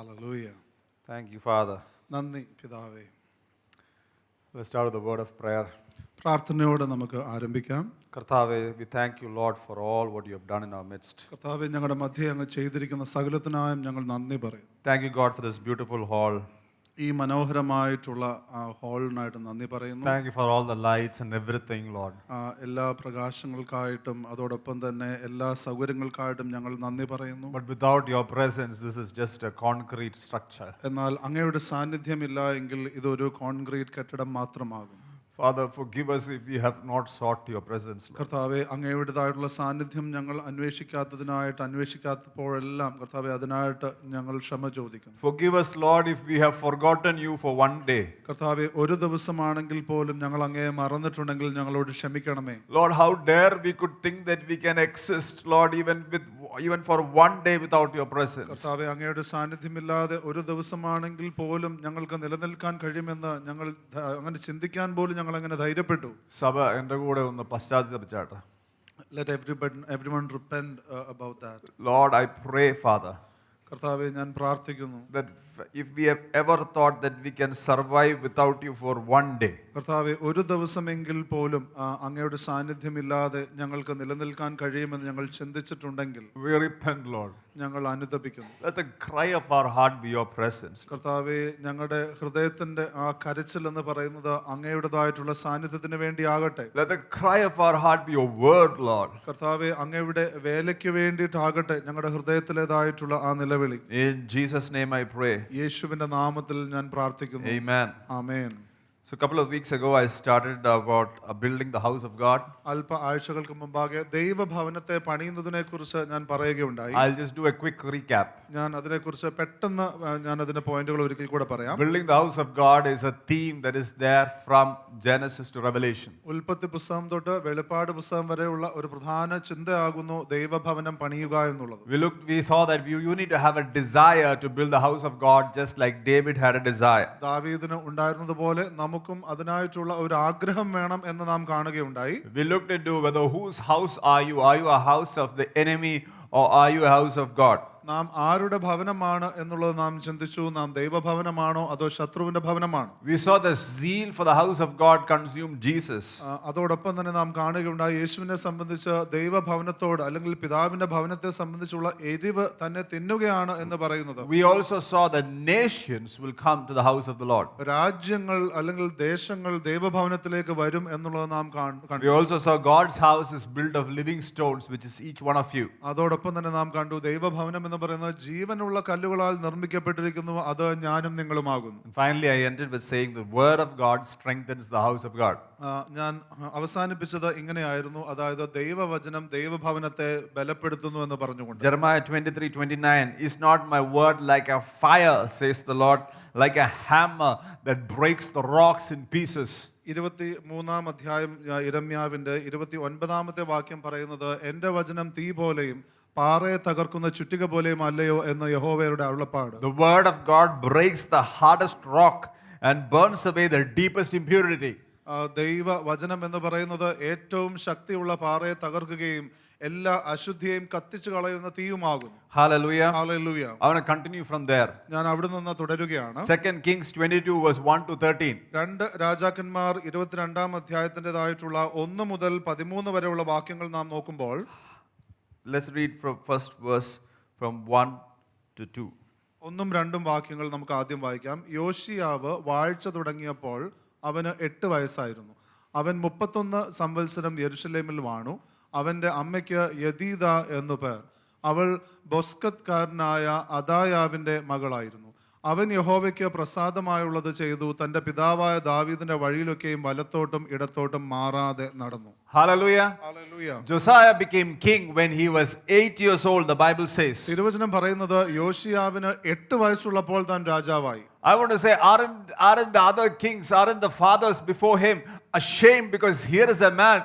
Hallelujah. Thank you, Father. നന്ദി പിതാവേ. Let's start with a word of prayer. പ്രാർത്ഥനയോടെ നമുക്ക് ആരംഭിക്കാം. കർത്താവേ, we thank you, Lord, for all what you have done in our midst. കർത്താവേ, ഞങ്ങളുടെ മധ്യേ അങ്ങ് ചെയ്തിരിക്കുന്ന സകലത്തിനായും ഞങ്ങൾ നന്ദി പറയും. Thank you, God, for this beautiful hall. ഈ മനോഹരമായിട്ടുള്ള ഹാളിനായിട്ട് നന്ദി പറയുന്നു. Thank you for all the lights and everything, Lord. എല്ലാ പ്രകാശങ്ങൾക്കായിട്ടും അതോടൊപ്പം തന്നെ എല്ലാ സൗകര്യങ്ങൾക്കായിട്ടും ഞങ്ങൾ നന്ദി പറയുന്നു. But without your presence, this is just a concrete structure. എന്നാൽ അങ്ങയുടെ സാന്നിധ്യമില്ല എങ്കിൽ ഇതൊരു കോൺക്രീറ്റ് കെട്ടിടം മാത്രമാകും. Father, forgive us if we have not sought your presence, Lord. കർത്താവെ, അങ്ങയുടേതായിട്ടുള്ള സാന്നിധ്യം ഞങ്ങൾ അന്വേഷിക്കാത്തപ്പോഴെല്ലാം കർത്താവെ അതിനായിട്ട് ഞങ്ങൾ ക്ഷമ ചോദിക്കുന്നു. Forgive us, Lord, if we have forgotten you for one day. കർത്താവെ, ഒരു ദിവസമാണെങ്കിൽ പോലും ഞങ്ങൾ അങ്ങയെ മറന്നിട്ടുണ്ടെങ്കിൽ ഞങ്ങളോട് ക്ഷമിക്കണമേ. Lord, how dare we could think that we can exist, Lord, even for one day without your presence. കർത്താവെ, അങ്ങയുടെ സാന്നിധ്യമില്ലാതെ ഒരു ദിവസമാണെങ്കിൽ പോലും ഞങ്ങൾക്ക് നിലനിൽക്കാൻ കഴിയുമെന്ന് ഞങ്ങൾ അങ്ങനെ ചിന്തിക്കാൻ പോലും ഞങ്ങൾ അങ്ങനെ ധൈര്യപ്പെട്ടു. സഭ എൻ്റെ കൂടെ ഒന്ന് പശ്ചാത്തപിച്ചാട്ടെ. Let everyone repent about that. Lord, I pray, Father, കർത്താവെ, ഞാൻ പ്രാർത്ഥിക്കുന്നു that if we have ever thought that we can survive without you for one day, കർത്താവെ, ഒരു ദിവസമെങ്കിൽ പോലും അങ്ങയുടെ സാന്നിധ്യമില്ലാതെ ഞങ്ങൾക്ക് നിലനിൽക്കാൻ കഴിയുമെന്ന് ഞങ്ങൾ ചിന്തിച്ചിട്ടുണ്ടെങ്കിൽ we repent, Lord. ഞങ്ങൾ അനുതപിക്കുന്നു. Let the cry of our heart be your presence. കർത്താവെ, ഞങ്ങളുടെ ഹൃദയത്തിന്റെ ആ കരച്ചിൽ എന്ന് പറയുന്നത് അങ്ങയുടേതായിട്ടുള്ള സാന്നിധ്യത്തിന് വേണ്ടിയാകട്ടെ. Let the cry of our heart be your word, Lord. കർത്താവെ, അങ്ങയുടെ വേലയ്ക്ക് വേണ്ടിയിട്ടാകട്ടെ ഞങ്ങളുടെ ഹൃദയത്തിലേതായിട്ടുള്ള ആ നിലവിളി. In Jesus' name I pray. യേശുവിന്റെ നാമത്തിൽ ഞാൻ പ്രാർത്ഥിക്കുന്നു. Amen. Amen. So a couple of weeks ago I started about building the house of God. അല്പ ആഴ്ചകൾക്ക് മുമ്പാകെ ദൈവഭവനത്തെ പണിയുന്നതിനെ കുറിച്ച് ഞാൻ പറയുകയുണ്ടായി. I'll just do a quick recap. ഞാൻ അതിനെക്കുറിച്ച് പെട്ടെന്ന് ഞാൻ അതിന്റെ പോയിന്റുകൾ ഒരിക്കൽ കൂടെ പറയാം. Building the house of God is a theme that is there from Genesis to Revelation. ഉൽപ്പത്തി പുസ്തകം തൊട്ട് വെളിപ്പാട് പുസ്തകം വരെയുള്ള ഒരു പ്രധാന ചിന്തയാകുന്നു ദൈവഭവനം പണിയുക എന്നുള്ളത്. We saw that you need to have a desire to build the house of God just like David had a desire. ദാവീദിന് ഉണ്ടായിരുന്നതുപോലെ നമുക്കും അതിനായിട്ടുള്ള ഒരു ആഗ്രഹം വേണം എന്ന് നാം കാണുകയുണ്ടായി. We looked into whether whose house are you? Are you a house of the enemy or are you a house of God? നാം ആരുടെ ഭവനമാണ് എന്നുള്ളത് നാം ചിന്തിച്ചു. നാം ദൈവഭവനമാണോ അതോ ശത്രുവിന്റെ ഭവനമാണോ? We saw the zeal for the house of God consumed Jesus. അതോടൊപ്പം തന്നെ നാം കാണുകയുണ്ടായി യേശുവിനെ സംബന്ധിച്ച് ദൈവഭവനത്തോട് അല്ലെങ്കിൽ പിതാവിന്റെ ഭവനത്തെ സംബന്ധിച്ചുള്ള എരിവ് തന്നെ തിന്നുകയാണ് എന്ന് പറയുന്നത്. We also saw that nations will come to the house of the Lord. രാജ്യങ്ങൾ അല്ലെങ്കിൽ ദേശങ്ങൾ ദൈവഭവനത്തിലേക്ക് വരും എന്നുള്ളത് നാം കണ്ടു. We also saw God's house is built of living stones, which is each one of you. അതോടൊപ്പം തന്നെ നാം കണ്ടു ദൈവഭവനം എന്ന് പറയുന്നത് ജീവനുള്ള കല്ലുകളാൽ നിർമ്മിക്കപ്പെട്ടിരിക്കുന്നു, അത് ഞാനും നിങ്ങളുമാകുന്നു. Finally I ended with saying the word of God strengthens the house of God. ഞാൻ അവസാനിപ്പിച്ചത് ഇങ്ങനെയായിരുന്നു, അതായത് ദൈവവചനം ദൈവഭവനത്തെ ബലപ്പെടുത്തുന്നു എന്ന് പറഞ്ഞുകൊണ്ട്. Jeremiah 23:29 is not my word like a fire, says the Lord, like a hammer that breaks the rocks in pieces. 23-ാം അധ്യായം യിരെമ്യാവിന്റെ 29-ാമത്തെ വാക്യം പറയുന്നത്, എന്റെ വചനം തീ പോലെയും പാറയെ തകർക്കുന്ന ചുറ്റിക പോലെയും അല്ലയോ എന്ന് യഹോവയുടെ അരുളപ്പാട്. The word of God breaks the hardest rock and burns away the deepest impurity. ദൈവ വചനം എന്ന് പറയുന്നത് ഏറ്റവും ശക്തിയുള്ള പാറയെ തകർക്കുകയും എല്ലാ അശുദ്ധിയെയും കത്തിച്ചു കളയുന്ന തീയുമാകുന്നു. Hallelujah. Hallelujah. I want to continue from there. ഞാൻ അവിടെ നിന്ന് തുടരുകയാണ്. 2 Kings 22 verse 1 to 13. 2 രാജാക്കന്മാർ 22-ാം അധ്യായത്തിൻ്റെതായിട്ടുള്ള 1 മുതൽ 13 വരെയുള്ള വാക്യങ്ങൾ നാം നോക്കുമ്പോൾ, Let's read from first verse from 1 to 2. 1ഉം 2ഉം വാക്യങ്ങൾ നമുക്ക് ആദ്യം വായിക്കാം. യോശിയാവ് വാഴ്ച തുടങ്ങിയപ്പോൾ അവന് 8 വയസ്സായിരുന്നു. അവൻ 31 സംവത്സരം യെരുശലേമിൽ വാണു. അവന്റെ അമ്മയ്ക്ക് യദീദ എന്നു പേർ. അവൾ ബൊസ്കത്കാരനായ അദായാവിന്റെ മകളായിരുന്നു. അവൻ യഹോവയ്ക്ക് പ്രസാദമായുള്ളത് ചെയ്തു. തന്റെ പിതാവായ ദാവീദിന്റെ വഴിയിലൊക്കെയും വലത്തോട്ടും ഇടത്തോട്ടും മാറാതെ നടന്നു. Hallelujah. Hallelujah. Josiah became king when he was 8 years old, the Bible says. തിരുവചനം പറയുന്നത് യോശിയാവിന് 8 വയസ്സുള്ളപ്പോൾ താൻ രാജാവായി. I want to say, aren't the other kings, aren't the fathers before him ashamed, because here is a man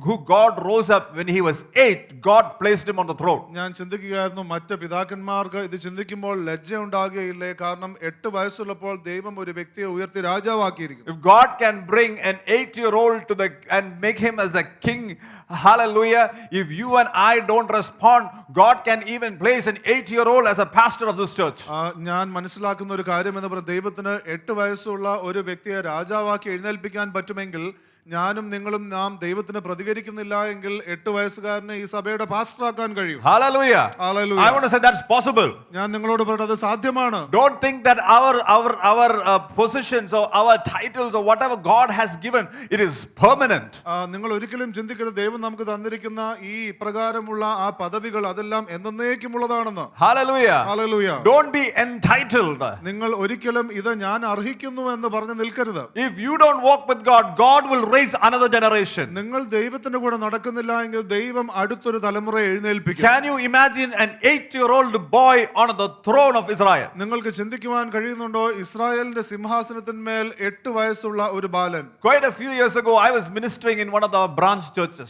who God rose up when he was 8. God placed him on the throne. ഞാൻ ചിന്തിക്കുകയായിരുന്നു, മറ്റ് പിതാക്കന്മാർക്ക് ഇത് ചിന്തിക്കുമ്പോൾ ലജ്ജ ഉണ്ടാകുകയില്ലേ? കാരണം 8 വയസ്സുള്ളപ്പോൾ ദൈവം ഒരു വ്യക്തിയെ ഉയർത്തി രാജാവാക്കിയിരിക്കുന്നു. If God can bring an 8-year-old and make him as a king Hallelujah. If you and I don't respond, God can even place an 8-year-old as a pastor of this church. ഞാൻ മനസ്സിലാക്കുന്ന ഒരു കാര്യം എന്ന് പറഞ്ഞാൽ ദൈവത്തിന് 8 വയസ്സുള്ള ഒരു വ്യക്തിയെ രാജാവാക്കി എഴുന്നേൽപ്പിക്കാൻ പറ്റുമെങ്കിൽ ഞാനും നിങ്ങളും നാം ദൈവത്തിന് പ്രതികരിക്കുന്നില്ല എങ്കിൽ 8 വയസ്സുകാരനെ ഈ സഭയുടെ പാസ്റ്ററാക്കാൻ കഴിയും. Hallelujah. Hallelujah. I want to say that's possible. ഞാൻ നിങ്ങളോട് പറഞ്ഞത് സാധ്യമാണ്. Don't think that our positions or our titles or whatever God has given, it is permanent. നിങ്ങൾ ഒരിക്കലും ചിന്തിക്കരുത് ദൈവം നമുക്ക് തന്നിരിക്കുന്ന ഈ പ്രകാരമുള്ള ആ പദവികൾ അതെല്ലാം എന്നേക്കുമുള്ളതാണെന്ന്. Hallelujah. Hallelujah. Don't be entitled. നിങ്ങൾ ഒരിക്കലും ഇത് ഞാൻ അർഹിക്കുന്നു എന്ന് പറഞ്ഞു നിൽക്കരുത്. If you don't walk with God, God will raise another generation. നിങ്ങൾ ദൈവത്തിന്റെ കൂടെ നടക്കുന്നില്ല എങ്കിൽ ദൈവം അടുത്തൊരു തലമുറയെ എഴുന്നേൽപ്പിക്കും. Can you imagine an 8-year-old boy on the throne of Israel? നിങ്ങൾക്ക് ചിന്തിക്കുവാൻ കഴിയുന്നുണ്ടോ ഇസ്രായേലിന്റെ സിംഹാസനത്തിന്മേൽ 8 വയസ്സുള്ള ഒരു ബാലൻ? Quite a few years ago, I was ministering in one of the branch churches.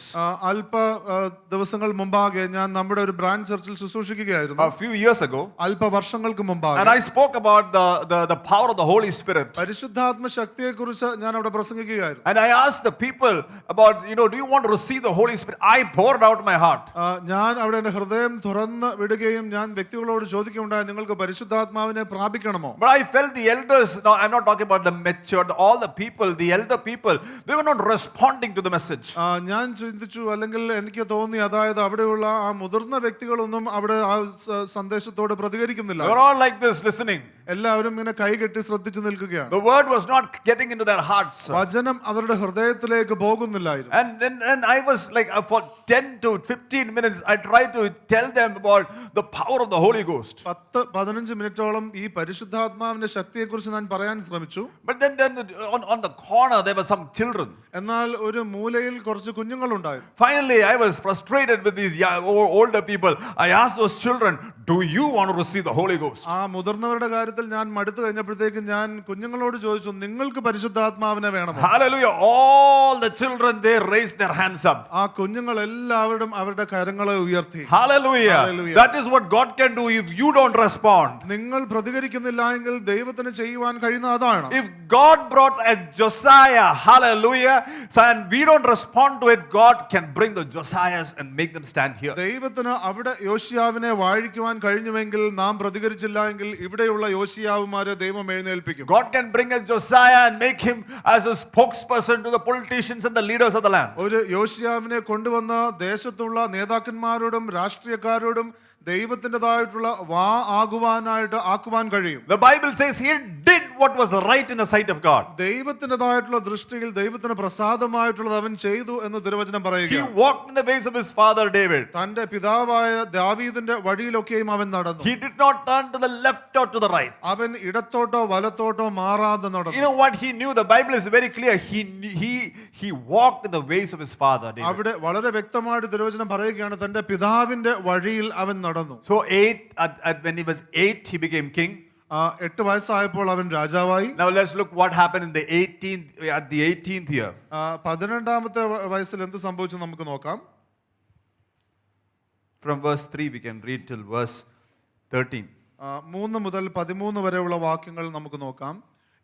അല്പ ദിവസങ്ങൾ മുമ്പാകെ ഞാൻ നമ്മുടെ ഒരു ബ്രാഞ്ച് ചർച്ചിൽ ശുശ്രൂഷിക്കുകയായിരുന്നു. A few years ago. അല്പ വർഷങ്ങൾക്ക് മുമ്പാകെ. And I spoke about the power of the Holy Spirit. പരിശുദ്ധാത്മ ശക്തിയെക്കുറിച്ച് ഞാൻ അവിടെ പ്രസംഗിക്കുകയായിരുന്നു. And I asked the people about, do you want to receive the Holy Spirit? I poured out my heart. ഞാൻ അവിടെ എൻ്റെ ഹൃദയം തുറന്ന് വിടുകയും ഞാൻ വ്യക്തികളോട് ചോദിക്കുകയുണ്ടായി നിങ്ങൾക്ക് പരിശുദ്ധാത്മാവിനെ പ്രാപിക്കണമോ? But I felt the elders, now I'm not talking about the matured, all the people, the elder people, they were not responding to the message. ഞാൻ ചിന്തിച്ചു അല്ലെങ്കിൽ എനിക്ക് തോന്നി അതായത് അവിടെയുള്ള ആ മുതിർന്ന വ്യക്തികളൊന്നും അവിടെ ആ സന്ദേശത്തോട് പ്രതികരിക്കുന്നില്ല. They were all like this listening. എല്ലാവരും ഇങ്ങനെ കൈകെട്ടി ശ്രദ്ധിച്ചു നിൽക്കുകയാണ്. The word was not getting into their hearts. വചനം അവരുടെ ഹൃദയത്തിലേക്ക് പോകുന്നില്ലായിരുന്നു. And I was like for 10 to 15 minutes I tried to tell them about the power of the Holy Ghost. 10-15 മിനിറ്റോളം ഈ പരിശുദ്ധാത്മാവിന്റെ ശക്തിയെക്കുറിച്ച് ഞാൻ പറയാൻ ശ്രമിച്ചു. But then on the corner there were some children. എന്നാൽ ഒരു മൂലയിൽ കുറച്ച് കുഞ്ഞുങ്ങളുണ്ടായിരുന്നു. Finally I was frustrated with these older people. I asked those children, do you want to receive the Holy Ghost? ആ മുതിർന്നവരുടെ കാര്യത്തിൽ ഞാൻ മടുത്തു കഴിഞ്ഞപ്പോഴത്തേക്ക് ഞാൻ കുഞ്ഞുങ്ങളോട് ചോദിച്ചു നിങ്ങൾക്ക് പരിശുദ്ധാത്മാവിനെ വേണമോ? Hallelujah. All the children they raised their hands up. ആ കുഞ്ഞുങ്ങൾ എല്ലാവരും അവരുടെ കരങ്ങളെ ഉയർത്തി. Hallelujah. That is what God can do if you don't respond. നിങ്ങൾ പ്രതികരിക്കുന്നില്ല എങ്കിൽ ദൈവത്തിന് ചെയ്യുവാൻ കഴിയുന്ന അതാണ്. If God brought a Josiah, hallelujah, and we don't respond to it, God can bring the Josiahs and make them stand here. ദൈവത്തിന് അവിടെ യോശിയാവിനെ വാഴിക്കുവാൻ കഴിഞ്ഞുവെങ്കിൽ നാം പ്രതികരിച്ചില്ല എങ്കിൽ ഇവിടെയുള്ള യോശിയാവുമാരെ ദൈവം എഴുന്നേൽപ്പിക്കും. God can bring a Josiah and make him as a spokesperson to the politicians and the leaders of the land. ഒരു യോശിയാവിനെ കൊണ്ടുവന്ന് ദേശത്തുള്ള നേതാക്കന്മാരോടും രാഷ്ട്രീയക്കാരോടും ദൈവത്തിൻ്റെതായിട്ടുള്ള ആക്കുവാൻ കഴിയും. The Bible says he did what was right in the sight of God. ദൈവത്തിൻ്റെതായിട്ടുള്ള ദൃഷ്ടിയിൽ ദൈവത്തിന് പ്രസാദമായിട്ടുള്ളത് അവൻ ചെയ്തു എന്ന് തിരുവചനം He പറയുകയാണ്. walked in the ways of his father David. തന്റെ പിതാവായ ദാവീദിന്റെ വഴിയിലൊക്കെയും അവൻ നടന്നു. He did not turn to the left or to the right. അവൻ ഇടത്തോട്ടോ വലത്തോട്ടോ മാറാതെ നടന്നു. You know what he knew? The Bible is very clear. He walked in the ways of his father David. അവിടെ വളരെ വ്യക്തമായിട്ട് തിരുവചനം പറയുകയാണ് തന്റെ പിതാവിന്റെ വഴിയിൽ അവൻ നടന്നു. So when he was 8 he became king. 8 വയസ്സായപ്പോൾ അവൻ രാജാവായി. Now let's look what happened in the 18th year. 12ാമത്തെ വയസ്സിൽ എന്ത് സംഭവിച്ചു നമുക്ക് നോക്കാം. From verse 3 we can read till verse 13. 3 മുതൽ 13 വരെയുള്ള വാക്യങ്ങൾ നമുക്ക് നോക്കാം.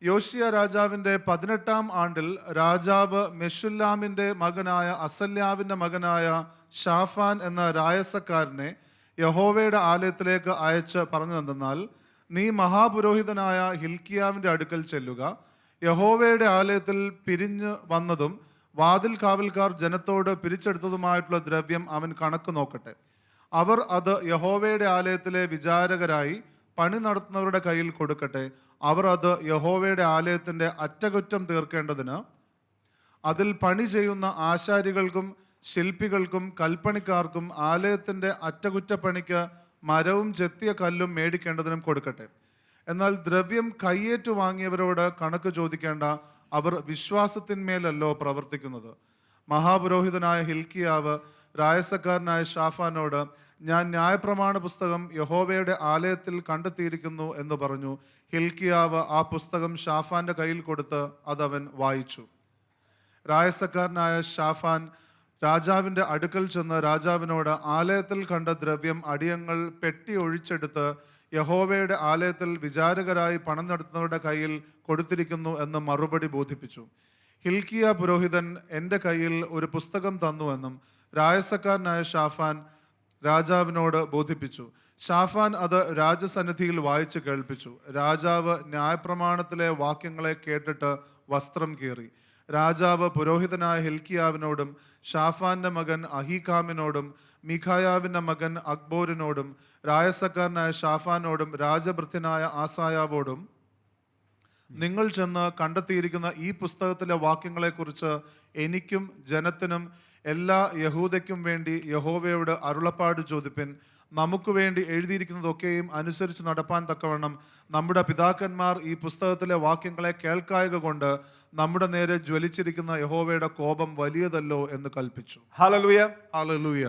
യോശിയ രാജാവിന്റെ 18ാം ആണ്ടിൽ രാജാവ് മെശുല്ലാമിന്റെ മകനായ അസല്യാവിന്റെ മകനായ ഷാഫാൻ എന്ന രായസക്കാരനെ യഹോവയുടെ ആലയത്തിലേക്ക് അയച്ച് പറഞ്ഞതെന്നാൽ നീ മഹാപുരോഹിതനായ ഹിൽക്കിയാവിന്റെ അടുക്കൽ ചെല്ലുക. യഹോവയുടെ ആലയത്തിൽ പിരിഞ്ഞു വന്നതും വാതിൽ കാവൽക്കാർ ജനത്തോട് പിരിച്ചെടുത്തതുമായിട്ടുള്ള ദ്രവ്യം അവൻ കണക്ക് നോക്കട്ടെ. അവർ അത് യഹോവയുടെ ആലയത്തിലെ വിചാരകരായി പണി നടത്തുന്നവരുടെ കയ്യിൽ കൊടുക്കട്ടെ. അവർ അത് യഹോവയുടെ ആലയത്തിന്റെ അറ്റകുറ്റം തീർക്കേണ്ടതിന് അതിൽ പണി ചെയ്യുന്ന ആശാരികൾക്കും ശില്പികൾക്കും കൽപ്പണിക്കാർക്കും ആലയത്തിന്റെ അറ്റകുറ്റപ്പണിക്ക് മരവും ചെത്തിയ കല്ലും മേടിക്കേണ്ടതിനും കൊടുക്കട്ടെ. എന്നാൽ ദ്രവ്യം കയ്യേറ്റു വാങ്ങിയവരോട് കണക്ക് ചോദിക്കേണ്ട, അവർ വിശ്വാസത്തിന്മേലല്ലോ പ്രവർത്തിക്കുന്നത്. മഹാപുരോഹിതനായ ഹിൽക്കിയാവ് രായസക്കാരനായ ഷാഫാനോട് ഞാൻ ന്യായപ്രമാണ പുസ്തകം യഹോവയുടെ ആലയത്തിൽ കണ്ടെത്തിയിരിക്കുന്നു എന്ന് പറഞ്ഞു. ഹിൽക്കിയാവ് ആ പുസ്തകം ഷാഫാന്റെ കയ്യിൽ കൊടുത്ത് അതവൻ വായിച്ചു. രായസക്കാരനായ ഷാഫാൻ രാജാവിന്റെ അടുക്കൽ ചെന്ന് രാജാവിനോട് ആലയത്തിൽ കണ്ട ദ്രവ്യം അടിയങ്ങൾ പെട്ടി ഒഴിച്ചെടുത്ത് യഹോവയുടെ ആലയത്തിൽ വിചാരകരായി പണം നടത്തുന്നവരുടെ കയ്യിൽ കൊടുത്തിരിക്കുന്നു എന്ന് മറുപടി ബോധിപ്പിച്ചു. ഹിൽക്കിയ പുരോഹിതൻ എൻ്റെ കയ്യിൽ ഒരു പുസ്തകം തന്നുവെന്നും രായസക്കാരനായ ഷാഫാൻ രാജാവിനോട് ബോധിപ്പിച്ചു. ഷാഫാൻ അത് രാജസന്നിധിയിൽ വായിച്ചു കേൾപ്പിച്ചു. രാജാവ് ന്യായപ്രമാണത്തിലെ വാക്യങ്ങളെ കേട്ടിട്ട് വസ്ത്രം കീറി. രാജാവ് പുരോഹിതനായ ഹിൽക്കിയാവിനോടും ഷാഫാന്റെ മകൻ അഹീകാമിനോടും മിഖായാവിന്റെ മകൻ അക്ബോരിനോടും രായസക്കാരനായ ഷാഫാനോടും രാജഭൃത്യനായ ആസായാവോടും നിങ്ങൾ ചെന്ന് കണ്ടെത്തിയിരിക്കുന്ന ഈ പുസ്തകത്തിലെ വാക്യങ്ങളെക്കുറിച്ച് എനിക്കും ജനത്തിനും എല്ലാ യഹൂദയ്ക്കും വേണ്ടി യഹോവയോട് അരുളപ്പാട് ചോദിപ്പിൻ. നമുക്ക് വേണ്ടി എഴുതിയിരിക്കുന്നതൊക്കെയും അനുസരിച്ച് നടപ്പാൻ തക്കവണ്ണം നമ്മുടെ പിതാക്കന്മാർ ഈ പുസ്തകത്തിലെ വാക്യങ്ങളെ കേൾക്കായക കൊണ്ട് നമ്മുടെ നേരെ ജ്വലിച്ചിരിക്കുന്ന യഹോവയുടെ കോപം വലിയതല്ലോ എന്ന് കൽപ്പിച്ചു. Hallelujah. Hallelujah.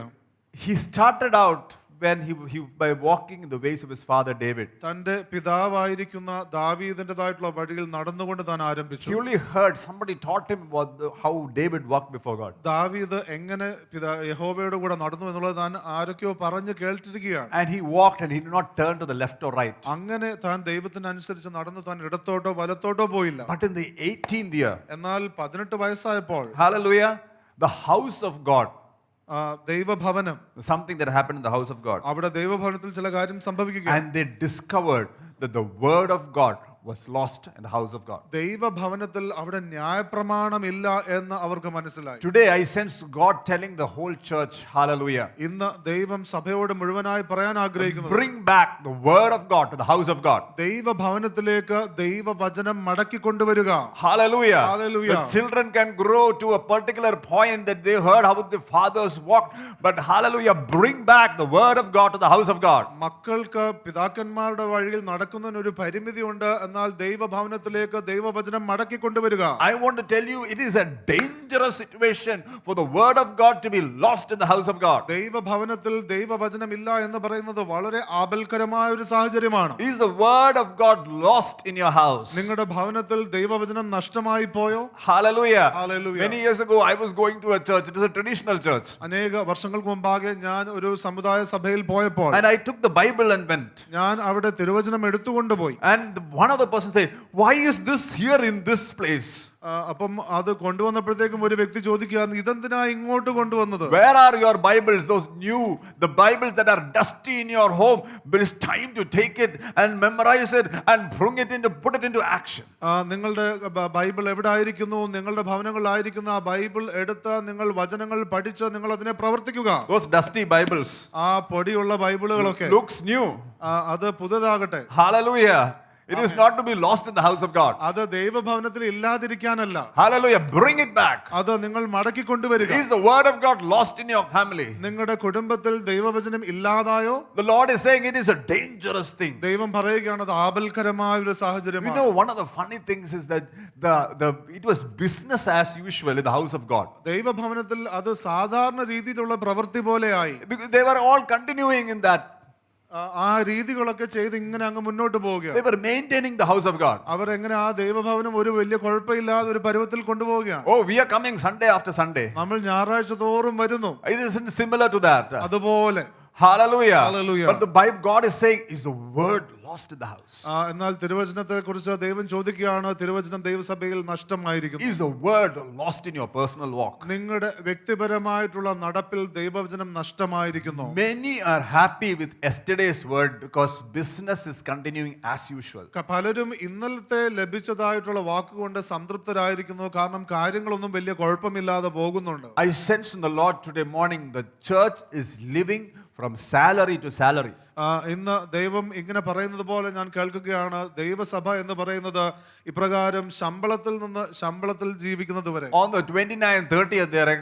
He started out when he by walking in the ways of his father David. തന്റെ പിതാവായിരിക്കുന്ന ദാവീദിന്റേതായിട്ടുള്ള വഴിയിൽ നടന്നുകൊണ്ട് താൻ ആരംഭിച്ചു. He only heard somebody taught him about how David walked before God. ദാവീദ് എങ്ങനെ യഹോവയുടെ കൂടെ നടന്നു എന്നുള്ളത് താൻ ആരൊക്കെയോ പറഞ്ഞു കേട്ടിരിക്കുകയാണ്. And he walked and he did not turn to the left or right. അങ്ങനെ താൻ ദൈവത്തിനനുസരിച്ച് നടന്നു, താൻ ഇടത്തോട്ടോ വലത്തോട്ടോ പോയില്ല. But in the 18th year, എന്നാൽ 18 വയസ്സായപ്പോൾ hallelujah, the house of God, ദൈവഭവനം, something that happened in the house of God, അവിടെ ദൈവഭവനത്തിൽ ചില കാര്യം സംഭവിക്കുകയാണ്. and they discovered that the word of God was lost in the house of God. ദൈവഭവനത്തിൽ അവിടെ ന്യായപ്രമാണമില്ല എന്ന് അവർക്ക് മനസ്സിലായി. Today I sense God telling the whole church, hallelujah, ഇന്ന് ദൈവം സഭയോട് മുഴുവനായി പറയാൻ ആഗ്രഹിക്കുന്നു, bring back the word of God to the house of God. ദൈവഭവനത്തിലേക്ക് ദൈവവചനം മടക്കി കൊണ്ടുവരിക. Hallelujah. Hallelujah. The children can grow to a particular point that they heard how the fathers walked, but hallelujah, bring back the word of God to the house of God. മക്കൾക്ക് പിതാക്കന്മാരുടെ വഴിയിൽ നടക്കുന്നതിന് ഒരു പരിമിതിയുണ്ട്, എന്നാൽ ദൈവഭവനത്തിലേക്ക് ദൈവവചനം മടക്കി കൊണ്ടുവരിക. I want to tell you, it is a dangerous situation for the word of God to be lost in the house of God. ദൈവഭവനത്തിൽ ദൈവവചനം ഇല്ല എന്ന് പറയുന്നത് വളരെ ആപൽക്കരമായ ഒരു സാഹചര്യമാണ്. Is the word of God lost in your house? നിങ്ങളുടെ ഭവനത്തിൽ ദൈവവചനം നഷ്ടമായി പോയോ? Hallelujah. Hallelujah. Many years ago I was going to a church. It was a traditional church. അനേക വർഷങ്ങൾക്ക് മുമ്പാകെ ഞാൻ ഒരു സമുദായ സഭയിൽ പോയപ്പോൾ And I took the Bible and went. ഞാൻ അവിടെ തിരുവചനം എടുത്തുകൊണ്ടുപോയി. And one of the persons said, why is this here in this place? അപ്പം അത് കൊണ്ടുവന്നപ്പോഴത്തേക്കും ഒരു വ്യക്തി ചോദിക്കുകയായിരുന്നു, ഇതെന്തിനാ ഇങ്ങോട്ട് കൊണ്ടുവന്നത്? Where are your Bibles, those new, the Bibles that are dusty in your home? But it's time to take it and memorize it and put it into action. നിങ്ങളുടെ Bible എവിടെ ആയിരിക്കുന്നു? നിങ്ങളുടെ ഭവനങ്ങളിലായിരിക്കുന്ന ആ ബൈബിൾ എടുത്ത് നിങ്ങൾ വചനങ്ങൾ പഠിച്ച് നിങ്ങൾ അതിനെ പ്രവർത്തിക്കുക. Those dusty Bibles ആ പൊടിയുള്ള ബൈബിളുകളൊക്കെ looks new. അത് പുതുതാകട്ടെ. Hallelujah. It is not to be lost in the house of God. അത് ദൈവഭവനത്തിൽ ഇല്ലാതിരിക്കാനല്ല. Hallelujah. Bring it back. അത് നിങ്ങൾ മടക്കി കൊണ്ടുവരിക. Is the word of God lost in your family? നിങ്ങളുടെ കുടുംബത്തിൽ ദൈവവചനം ഇല്ലാതായോ? The Lord is saying it is a dangerous thing. ദൈവം പറയുകയാണ് അത് ആപൽക്കരമായ ഒരു സാഹചര്യമാണ്. You know, one of the funny things is that it was business as usual in the house of God. ദൈവഭവനത്തിൽ അത് സാധാരണ രീതിയിലുള്ള പ്രവൃത്തി പോലെയായി. Because they were all continuing in that. ആ രീതികളൊക്കെ ചെയ്ത് ഇങ്ങനെ അങ്ങ് മുന്നോട്ട് പോവുകയാണ്. They were maintaining the house of God. അവർ എങ്ങനെ ആ ദൈവഭവനം ഒരു വലിയ കുഴപ്പമില്ലാതെ ഒരു പരുവത്തിൽ കൊണ്ടുപോവുകയാണ്. Oh, we are coming Sunday after Sunday. നമ്മൾ ഞായറാഴ്ച തോറും വരുന്നു. It isn't similar to that. അതുപോലെ Hallelujah. Hallelujah. But the Bible, God is saying, is the word lost in the house? എന്നാൽ തിരുവചനത്തെ കുറിച്ച് ദൈവം ചോദിക്കുകയാണ്, തിരുവചനം ദൈവസഭയിൽ നഷ്ടമായിരിക്കുന്നു. Is the word lost in your personal walk? നിങ്ങളുടെ വ്യക്തിപരമായിട്ടുള്ള നടപ്പിൽ ദൈവവചനം നഷ്ടമായിരിക്കുന്നു. Many are happy with yesterday's word because business is continuing as usual. പലരും ഇന്നലത്തെ ലഭിച്ചതായിട്ടുള്ള വാക്കുകൊണ്ട് സംതൃപ്തരായിരിക്കുന്നു, കാരണം കാര്യങ്ങളൊന്നും വലിയ കുഴപ്പമില്ലാതെ പോകുന്നുണ്ട്. I sense in the Lord today morning the church is living from salary to salary. ഇന്ന് ദൈവം ഇങ്ങനെ പറയുന്നത് പോലെ ഞാൻ കേൾക്കുകയാണ്, ദൈവസഭ എന്ന് പറയുന്നത് ഇപ്രകാരം ശമ്പളത്തിൽ നിന്ന് ശമ്പളത്തിൽ ജീവിക്കുന്നത് വരെ. On the 29th, 30th, they are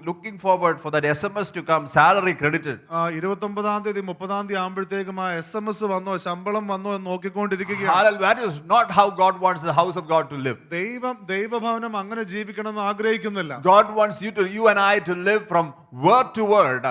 looking forward for that SMS to come, salary credited. 29ാം തീയതി 30ാം തീയതി ആകുമ്പോഴത്തേക്കും ആ SMS വന്നോ ശമ്പളം വന്നോ എന്ന് നോക്കിക്കൊണ്ടിരിക്കുകയാണ്. That is not how God wants the house of God to live. ദൈവഭവനം അങ്ങനെ ജീവിക്കണമെന്ന് ആഗ്രഹിക്കുന്നില്ല. God wants you and I to live from word to word.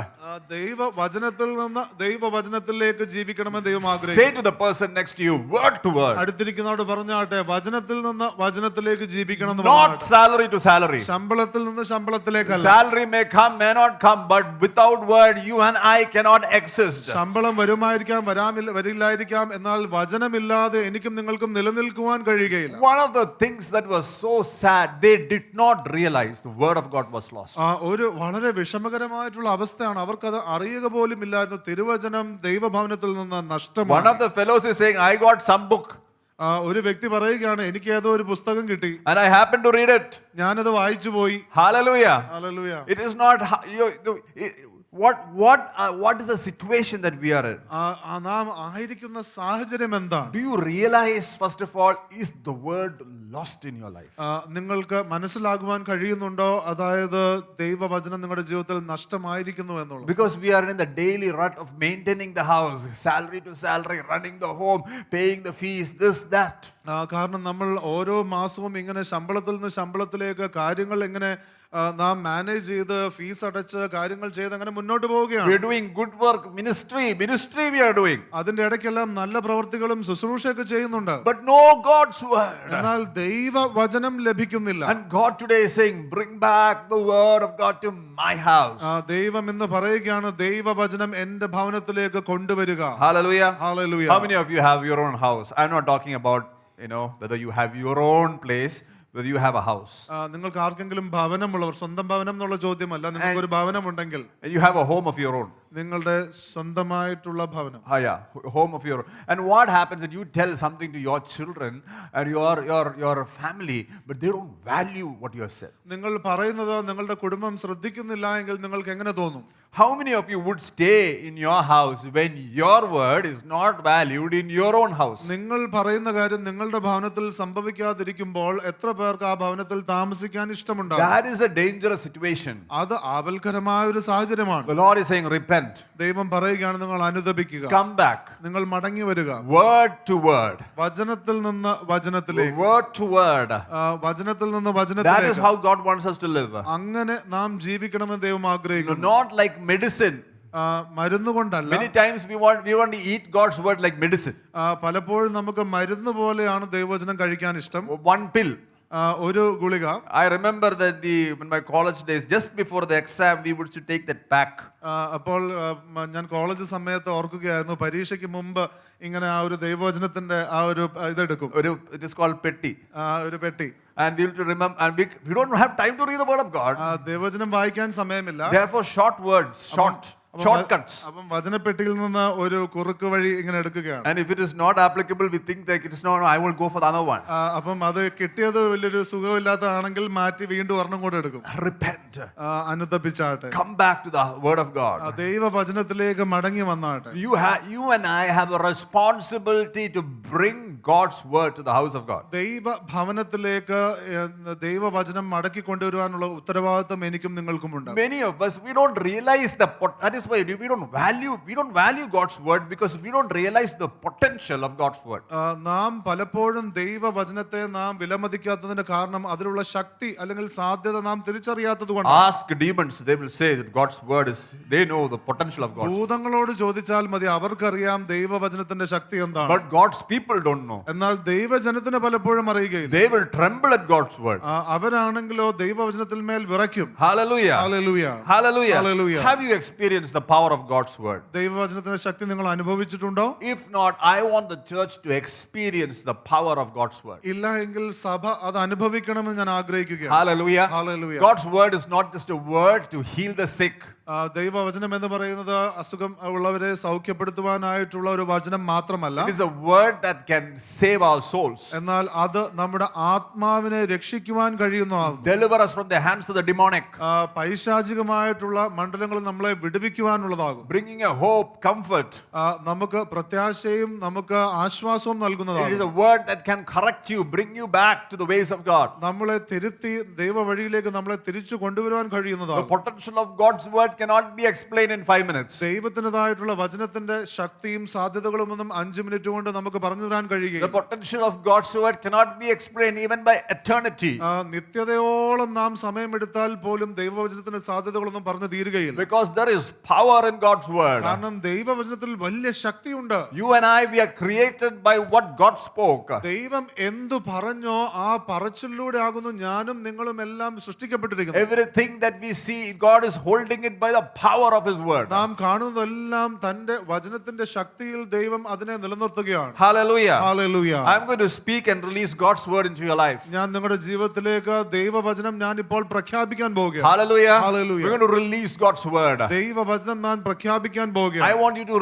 ദൈവവചനത്തിൽ നിന്ന് ദൈവവചനത്തിലേക്ക് വചനത്തിലേക്ക് ജീവിക്കണമെന്ന് ദൈവം Say ആഗ്രഹിക്കുന്നു. to the person next to you, word to word. അടുത്തിരിക്കുന്നവരോട് പറഞ്ഞാട്ടെ, വചനത്തിൽ നിന്ന് വചനത്തിലേക്ക് ജീവിക്കണം എന്ന് Not പറഞ്ഞാട്ടെ. salary to salary. ശമ്പളത്തിൽ നിന്ന് ശമ്പളത്തിലേക്കല്ല. Salary may come, may not come, but without word, you and I cannot exist. ശമ്പളം വരുമായിരിക്കാം, വരില്ലായിരിക്കാം, എന്നാൽ വചനമില്ലാതെ എനിക്കും നിങ്ങൾക്കും നിലനിൽക്കുവാൻ കഴിയുകയില്ല. One of the things that was so sad, they did not realize the word of God was lost. ഒരു വളരെ വിഷമകരമായിട്ടുള്ള അവസ്ഥയാണ്. അവർക്കത് അറിയുക പോലും ഇല്ലായിരുന്നു. തിരുവചനം ദൈവഭവനത്തിൽ നിന്ന് One നഷ്ടമാണ്. of the fellows is saying, I got some book ഒരു വ്യക്തി പറയുകയാണ്, എനിക്ക് ഏതോ ഒരു പുസ്തകം കിട്ടി, and I happened to read it. ഞാനത് വായിച്ചു പോയി. Hallelujah. Hallelujah. It is not what is the situation that we are in? നാം ആയിരിക്കുന്ന സാഹചര്യം എന്താണ്? Do you realize, first of all, is the word lost in your life? നിങ്ങൾക്ക് മനസ്സിലാകുവാൻ കഴിയുന്നുണ്ടോ, അതായത് ദൈവവചനം നിങ്ങളുടെ ജീവിതത്തിൽ നഷ്ടമായിരിക്കുന്നു എന്നുള്ളത്? Because we are in the daily rut of maintaining the house, salary to salary, running the home, paying the fees, this, that. കാരണം നമ്മൾ ഓരോ മാസവും ഇങ്ങനെ ശമ്പളത്തിൽ നിന്ന് ശമ്പളത്തിലേക്ക് കാര്യങ്ങൾ എങ്ങനെ നാം മാനേജ് ചെയ്ത് ഫീസ് അടച്ച് കാര്യങ്ങൾ ചെയ്ത് അങ്ങനെ മുന്നോട്ട് We പോവുകയാണ്. are doing good work, ministry we are doing. അതിന്റെ ഇടയ്ക്കെല്ലാം നല്ല പ്രവർത്തികളും ശുശ്രൂഷയൊക്കെ ചെയ്യുന്നുണ്ട്. But no God's word. എന്നാൽ ദൈവവചനം ലഭിക്കുന്നില്ല. And God today is saying, bring back the word of God to my house. ദൈവം ഇന്ന് പറയുകയാണ്, ദൈവവചനം എന്റെ ഭവനത്തിലേക്ക് കൊണ്ടുവരിക. Hallelujah. Hallelujah. How many of you have your own house? I'm not talking about, whether you have your own place, whether you have a house. നിങ്ങൾക്ക് ആർക്കെങ്കിലും ഭവനമുള്ളവർ, സ്വന്തം ഭവനം എന്നുള്ള ചോദ്യമല്ല, നിങ്ങൾക്ക് ഒരു ഭവനമുണ്ടെങ്കിൽ And you have a home of your own. നിങ്ങളുടെ സ്വന്തമായിട്ടുള്ള ഭവനം. Yeah, home of your own. And what happens when you tell something to your children and your family, but they don't value what you have said? നിങ്ങൾ പറയുന്നത് നിങ്ങളുടെ കുടുംബം ശ്രദ്ധിക്കുന്നില്ല എങ്കിൽ നിങ്ങൾക്ക് എങ്ങനെ തോന്നും? How many of you would stay in your house when your word is not valued in your own house? നിങ്ങൾ പറയുന്ന കാര്യം നിങ്ങളുടെ ഭവനത്തിൽ സംഭവിക്കാതിരിക്കുമ്പോൾ എത്ര പേർക്ക് ആ ഭവനത്തിൽ താമസിക്കാൻ ഇഷ്ടമുണ്ടാകും? That is a dangerous situation. അത് ആപൽക്കരമായ ഒരു സാഹചര്യമാണ്. The Lord is saying, repent. ദൈവം പറയുകയാണ്, നിങ്ങൾ അനുതപിക്കുക, Come back. നിങ്ങൾ മടങ്ങി വരിക. Word to word. വചനത്തിൽ നിന്ന് വചനത്തിലേക്ക്, Word to word. വചനത്തിൽ നിന്ന് That is വചനത്തിലേക്ക്. how God wants us to live. അങ്ങനെ നാം ജീവിക്കണമെന്ന് ദൈവം ആഗ്രഹിക്കുന്നു. Not like medicine. മരുന്നുകൊണ്ടല്ല. Many times we want to eat God's word like medicine. പലപ്പോഴും നമുക്ക് മരുന്ന് പോലെയാണ് ദൈവവചനം കഴിക്കാൻ ഇഷ്ടം. One pill. ഒരു ഗുളിക. I remember that in my college days, just before the exam, we would to take that pack. അപ്പോൾ ഞാൻ കോളേജ് സമയത്ത് ഓർക്കുകയായിരുന്നു, പരീക്ഷയ്ക്ക് മുമ്പ് ഇങ്ങനെ ആ ഒരു ദൈവവചനത്തിന്റെ ആ ഒരു ഇതെടുക്കും. It is called petti. ഒരു പെട്ടി. And we will to remember, and we don't have time to read the word of God. ദൈവവചനം വായിക്കാൻ സമയമില്ല. Therefore, short words, shortcuts. അപ്പം വചനപ്പെട്ടിയിൽ നിന്ന് ഒരു കുറുക്ക് വഴി ഇങ്ങനെ എടുക്കുകയാണ്. And if it is not applicable, we think that it is not. I will go for the other one. അപ്പം അത് കിട്ടിയത് വലിയൊരു സുഖമില്ലാത്തതാണെങ്കിൽ മാറ്റി വീണ്ടും ഒരെണ്ണം കൂടെ എടുക്കും. Repent. അനുതപിച്ചാട്ടെ. Come back to the word of God. ദൈവവചനത്തിലേക്ക് മടങ്ങി വന്നാട്ടെ. You and I have a responsibility to bring God's word to the house of God. ദൈവ ഭവനത്തിലേക്ക് ദൈവവചനം മടക്കി കൊണ്ടുവരുവാനുള്ള ഉത്തരവാദിത്വം എനിക്കും നിങ്ങൾക്കുമുണ്ട്. Many of us, we don't realize that is why we don't value God's word, because we don't realize the potential of God's word. നാം പലപ്പോഴും ദൈവവചനത്തെ നാം വിലമതിക്കാത്തതിന്റെ കാരണം അതിലുള്ള ശക്തി അല്ലെങ്കിൽ സാധ്യത നാം തിരിച്ചറിയാത്തത് കൊണ്ടാണ്. Ask demons, they will say that God's word is, they know the potential of God's word. ഭൂതങ്ങളോട് ചോദിച്ചാൽ മതി, അവർക്കറിയാം ദൈവവചനത്തിന്റെ ശക്തി എന്താണ്. But God's people don't know. എന്നാൽ ദൈവജനത്തിന് പലപ്പോഴും അറിയുകയില്ല. They will tremble at God's word. അവരാണെങ്കിലോ ദൈവവചനത്തിൽ മേൽ വിറയ്ക്കും. Hallelujah. Hallelujah. Hallelujah. Hallelujah. Have you experienced the power of God's word? ദൈവവചനത്തിന്റെ ശക്തി നിങ്ങൾ അനുഭവിച്ചിട്ടുണ്ടോ? If not, I want the church to experience the power of God's word. ഇല്ല എങ്കിൽ സഭ അത് അനുഭവിക്കണമെന്ന് ഞാൻ ആഗ്രഹിക്കുകയാണ്. Hallelujah. Hallelujah. God's word is not just a word to heal the sick. ദൈവവചനം എന്ന് പറയുന്നത് അസുഖം ഉള്ളവരെ സൗഖ്യപ്പെടുത്തുവാനായിട്ടുള്ള ഒരു വചനം മാത്രമല്ല. It is a word that can save our souls. എന്നാൽ അത് നമ്മുടെ ആത്മാവിനെ രക്ഷിക്കുവാൻ കഴിയുന്നതാണ്. Deliver us from the hands of the demonic. പൈശാചികമായിട്ടുള്ള മണ്ഡലങ്ങളിൽ നമ്മളെ വിടുവിക്കുവാനുള്ളതാകും. Bringing a hope, comfort. നമുക്ക് പ്രത്യാശയും നമുക്ക് ആശ്വാസവും നൽകുന്നതാണ്. It is a word that can correct you, bring you back to the ways of God. നമ്മളെ തിരുത്തി ദൈവ വഴിയിലേക്ക് നമ്മളെ തിരിച്ചു കൊണ്ടുവരുവാൻ കഴിയുന്നതാണ്. The potential of God's word cannot be explained in 5 minutes. ദൈവത്തിൻ്റെതായിട്ടുള്ള വചനത്തിന്റെ ശക്തിയും സാധ്യതകളും ഒന്നും 5 മിനിറ്റ് കൊണ്ട് നമുക്ക് പറഞ്ഞു തരാൻ കഴിയില്ല. കഴിയുകയില്ല. potential of God's word cannot be explained even by eternity. നിത്യതയോളം നാം സമയമെടുത്താൽ പോലും ദൈവവചനത്തിന്റെ സാധ്യതകളൊന്നും പറഞ്ഞു തീരുകയില്ല. Because there is power in God's word. കാരണം ദൈവവചനത്തിൽ വലിയ ശക്തിയുണ്ട്. You and I, we are created by what God spoke. ദൈവം എന്തു പറഞ്ഞോ ആ പറച്ചിലൂടെ ആകുന്നു ഞാനും നിങ്ങളും എല്ലാം സൃഷ്ടിക്കപ്പെട്ടിരിക്കുന്നത്. Everything that we see, God is holding it by the power of His word. നാം കാണുന്നതെല്ലാം തന്റെ വചനത്തിന്റെ ശക്തിയിൽ ദൈവം അതിനെ നിലനിർത്തുകയാണ്. Hallelujah. Hallelujah. I'm going to speak and release God's word into your life. ഞാൻ നിങ്ങളുടെ ജീവിതത്തിലേക്ക് ദൈവവചനം ഞാൻ ഇപ്പോൾ പ്രഖ്യാപിക്കാൻ പോവുകയാണ്. Hallelujah. Hallelujah. We're going to release God's word. ദൈവവചനം ഞാൻ പ്രഖ്യാപിക്കാൻ I പോവുകയാണ്. want you to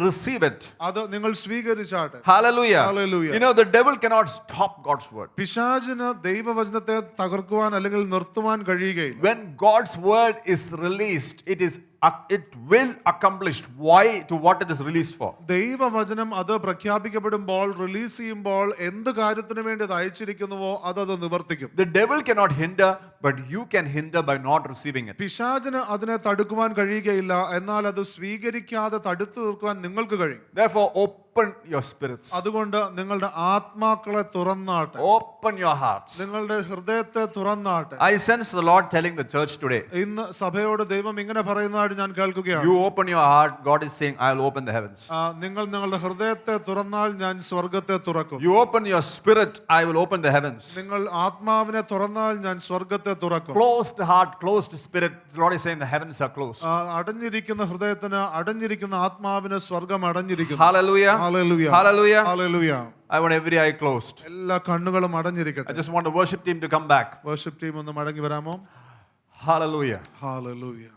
receive it. അത് നിങ്ങൾ സ്വീകരിച്ചാട്ടെ. Hallelujah. Hallelujah. You know, the devil cannot stop God's word. പിശാചിന് ദൈവവചനത്തെ തകർക്കുവാൻ അല്ലെങ്കിൽ നിർത്തുവാൻ കഴിയുകയില്ല. When God's word is released, it will accomplish why to what it is released for. ദൈവവചനം അത് പ്രഖ്യാപിക്കപ്പെടുമ്പോൾ റിലീസ് ചെയ്യുമ്പോൾ എന്ത് കാര്യത്തിന് വേണ്ടി അത് അയച്ചിരിക്കുന്നുവോ അത് നിവർത്തിക്കും. The devil cannot hinder, but you can hinder by not receiving it. പിശാചിന് അതിനെ തടുക്കുവാൻ കഴിയുകയില്ല, എന്നാൽ അത് സ്വീകരിക്കാതെ തടുത്തു നിർത്തുവാൻ നിങ്ങൾക്ക് കഴിയും. Therefore, open your spirits. അതുകൊണ്ട് നിങ്ങളുടെ ആത്മാക്കളെ തുറന്നാട്ടെ. Open your hearts. നിങ്ങളുടെ ഹൃദയത്തെ തുറന്നാട്ടെ. I sense the Lord telling the church today. ഇന്ന് സഭയോട് ദൈവം ഇങ്ങനെ പറയുന്നതായിട്ട് ഞാൻ കേൾക്കുകയാണ്. You open your heart, God is saying, I will open the heavens. നിങ്ങൾ നിങ്ങളുടെ ഹൃദയത്തെ തുറന്നാൽ ഞാൻ സ്വർഗ്ഗത്തെ തുറക്കും. You open your spirit, I will open the heavens. നിങ്ങൾ ആത്മാവിനെ തുറന്നാൽ ഞാൻ സ്വർഗ്ഗത്തെ തുറക്കും. Closed heart, closed spirit, the Lord is saying the heavens are closed. അടഞ്ഞിരിക്കുന്ന ഹൃദയത്തിന് അടഞ്ഞിരിക്കുന്ന ആത്മാവിന് സ്വർഗ്ഗം അടഞ്ഞിരിക്കുന്നു. Hallelujah. Hallelujah. Hallelujah. Hallelujah. I want every eye closed. എല്ലാ കണ്ണുകളും I അടഞ്ഞിരിക്കട്ടെ. just want the worship team to come back. Worship team ഒന്ന് മടങ്ങി വരാമോ? Hallelujah. Hallelujah.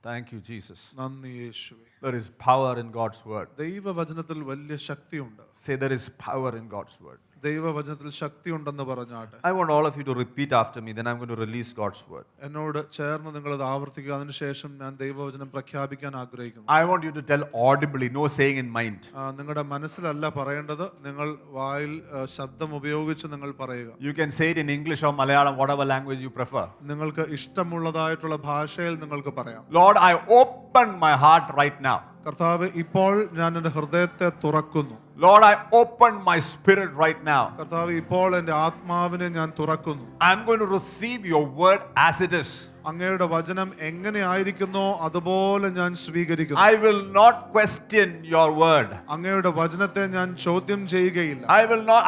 Thank you, Jesus. നന്ദി യേശുവേ. There is power in God's word. ദൈവവചനത്തിൽ വലിയ ശക്തിയുണ്ട്. Say there is power in God's word. ദൈവവചനത്തിൽ ശക്തിയുണ്ടെന്ന് പറഞ്ഞാട്ടെ. I want all of you to repeat after me, then I'm going to release God's word. എന്നോട് ചേർന്ന് നിങ്ങൾ അത് ആവർത്തിക്കുക. അതിനുശേഷം ഞാൻ ദൈവവചനം പ്രഖ്യാപിക്കാൻ ആഗ്രഹിക്കുന്നു. I want you to tell audibly, no saying in mind. നിങ്ങളുടെ മനസ്സിലല്ല പറയേണ്ടത്, നിങ്ങൾ വായിൽ ശബ്ദം ഉപയോഗിച്ച് നിങ്ങൾ പറയുക. You can say it in English or Malayalam, whatever language you prefer. നിങ്ങൾക്ക് ഇഷ്ടമുള്ളതായിട്ടുള്ള ഭാഷയിൽ നിങ്ങൾക്ക് പറയാം. Lord, I open my heart right now. കർത്താവേ, ഇപ്പോൾ ഞാൻ എൻ്റെ ഹൃദയത്തെ തുറക്കുന്നു. Lord, I open my spirit right now. കർത്താവേ, ഇപ്പോൾ എൻ്റെ ആത്മാവിനെ ഞാൻ തുറക്കുന്നു. I'm going to receive your word as it is. അങ്ങയുടെ വചനം എങ്ങനെ ആയിരിക്കുന്നോ അതുപോലെ ഞാൻ സ്വീകരിക്കുന്നു. I will not question your word. അങ്ങയുടെ വചനത്തെ ഞാൻ ചോദ്യം ചെയ്യുകയില്ല.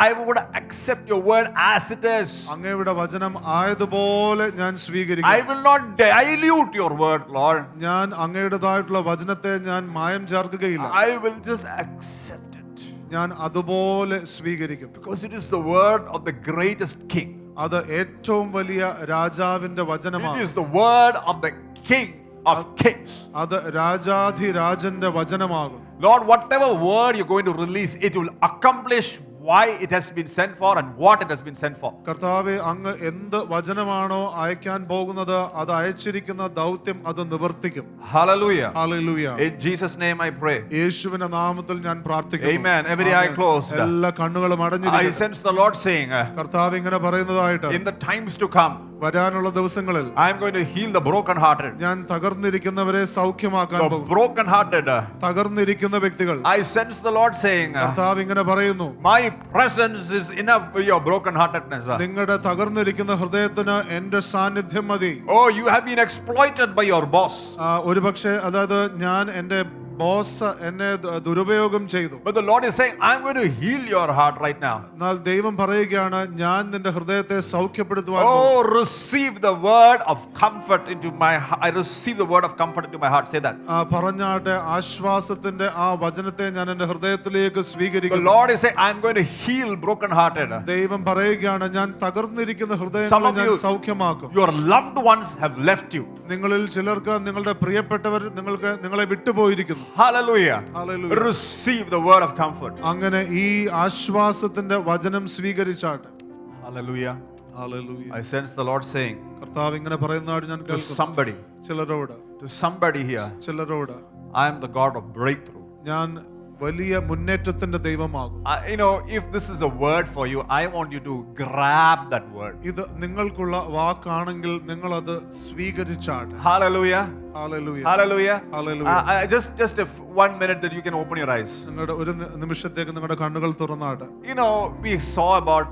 I would accept your word as it is. അങ്ങയുടെ വചനം ആയതുപോലെ ഞാൻ സ്വീകരിക്കും. I will not dilute your word, Lord. ഞാൻ അങ്ങയുടേതായിട്ടുള്ള വചനത്തെ ഞാൻ മായം ചേർക്കുകയില്ല. I will just accept it. ഞാൻ അതുപോലെ സ്വീകരിക്കും. Because it is the word of the greatest king. അത് ഏറ്റവും വലിയ രാജാവിന്റെ It വചനമാണ്. is the word of the king of kings. അത് രാജാധിരാജന്റെ വചനമാകും. Lord, whatever word you're going to release, it will accomplish why it has been sent for and what it has been sent for. കർത്താവേ, അങ്ങ് എന്ത് വചനമാണോ അയക്കാൻ പോകുന്നത് അത് അയച്ചിരിക്കുന്ന ദൗത്യം അത് നിവർത്തിക്കും. Hallelujah. Hallelujah. In Jesus' name I pray. യേശുവിന്റെ നാമത്തിൽ ഞാൻ പ്രാർത്ഥിക്കുന്നു. Amen. Every eye closed. എല്ലാ കണ്ണുകളും I അടഞ്ഞിരിക്കട്ടെ. sense the Lord saying, കർത്താവ് ഇങ്ങനെ പറയുന്നതായിട്ട്, in the times to come, വരാനുള്ള ദിവസങ്ങളിൽ I am going to heal the brokenhearted. ഞാൻ തകർന്നിരിക്കുന്നവരെ സൗഖ്യമാക്കാൻ The പോകും. brokenhearted. തകർന്നിരിക്കുന്ന വ്യക്തികൾ. I sense the Lord saying, കർത്താവ് ഇങ്ങനെ പറയുന്നു, my presence is enough for your brokenheartedness. നിങ്ങളുടെ തകർന്നിരിക്കുന്ന ഹൃദയത്തിന് എന്റെ സാന്നിധ്യം മതി. Oh, you have been exploited by your boss. ഒരുപക്ഷെ അതായത് ഞാൻ എന്റെ ബോസ് എന്നെ ദുരുപയോഗം ചെയ്തു. But the Lord is saying, I'm going to heal your heart right now. എന്നാൽ ദൈവം പറയുകയാണ്, ഞാൻ നിന്റെ ഹൃദയത്തെ സൗഖ്യപ്പെടുത്തുവാൻ Oh, receive the word of comfort into my heart. I receive the word of comfort into my heart. Say that. പറഞ്ഞാട്ടെ, ആശ്വാസത്തിന്റെ ആ വചനത്തെ ഞാൻ എന്റെ ഹൃദയത്തിലേക്ക് The സ്വീകരിക്കുന്നു. Lord is saying, I'm going to heal brokenhearted. ദൈവം പറയുകയാണ്, ഞാൻ തകർന്നിരിക്കുന്ന Some ഹൃദയങ്ങളെ of ഞാൻ you, സൗഖ്യമാക്കും. your loved ones have left you. നിങ്ങളിൽ ചിലർക്ക് നിങ്ങളുടെ പ്രിയപ്പെട്ടവർ നിങ്ങളെ വിട്ടുപോയിരിക്കുന്നു. Hallelujah. Hallelujah. Receive the word of comfort. അങ്ങനെ ഈ ആശ്വാസത്തിന്റെ വചനം സ്വീകരിച്ചാട്ടെ. Hallelujah. Hallelujah. I sense the Lord saying കർത്താവ് ഇങ്ങനെ പറയുന്നതായിട്ട് ഞാൻ to കേൾക്കുന്നു. somebody, ചിലരോട് to somebody here, ചിലരോട് I am the God of breakthrough. ഞാൻ വലിയ മുന്നേറ്റത്തിന്റെ ദൈവമാകും. If this is a word for you, I want you to grab that word. ഇത് നിങ്ങൾക്കുള്ള വാക്കാണെങ്കിൽ നിങ്ങൾ അത് സ്വീകരിച്ചാട്ടെ. Hallelujah. Hallelujah. Hallelujah. Hallelujah. Just if 1 minute that you can open your eyes. നിങ്ങളുടെ ഒരു നിമിഷത്തേക്ക് നിങ്ങളുടെ കണ്ണുകൾ തുറന്നാട്ടെ.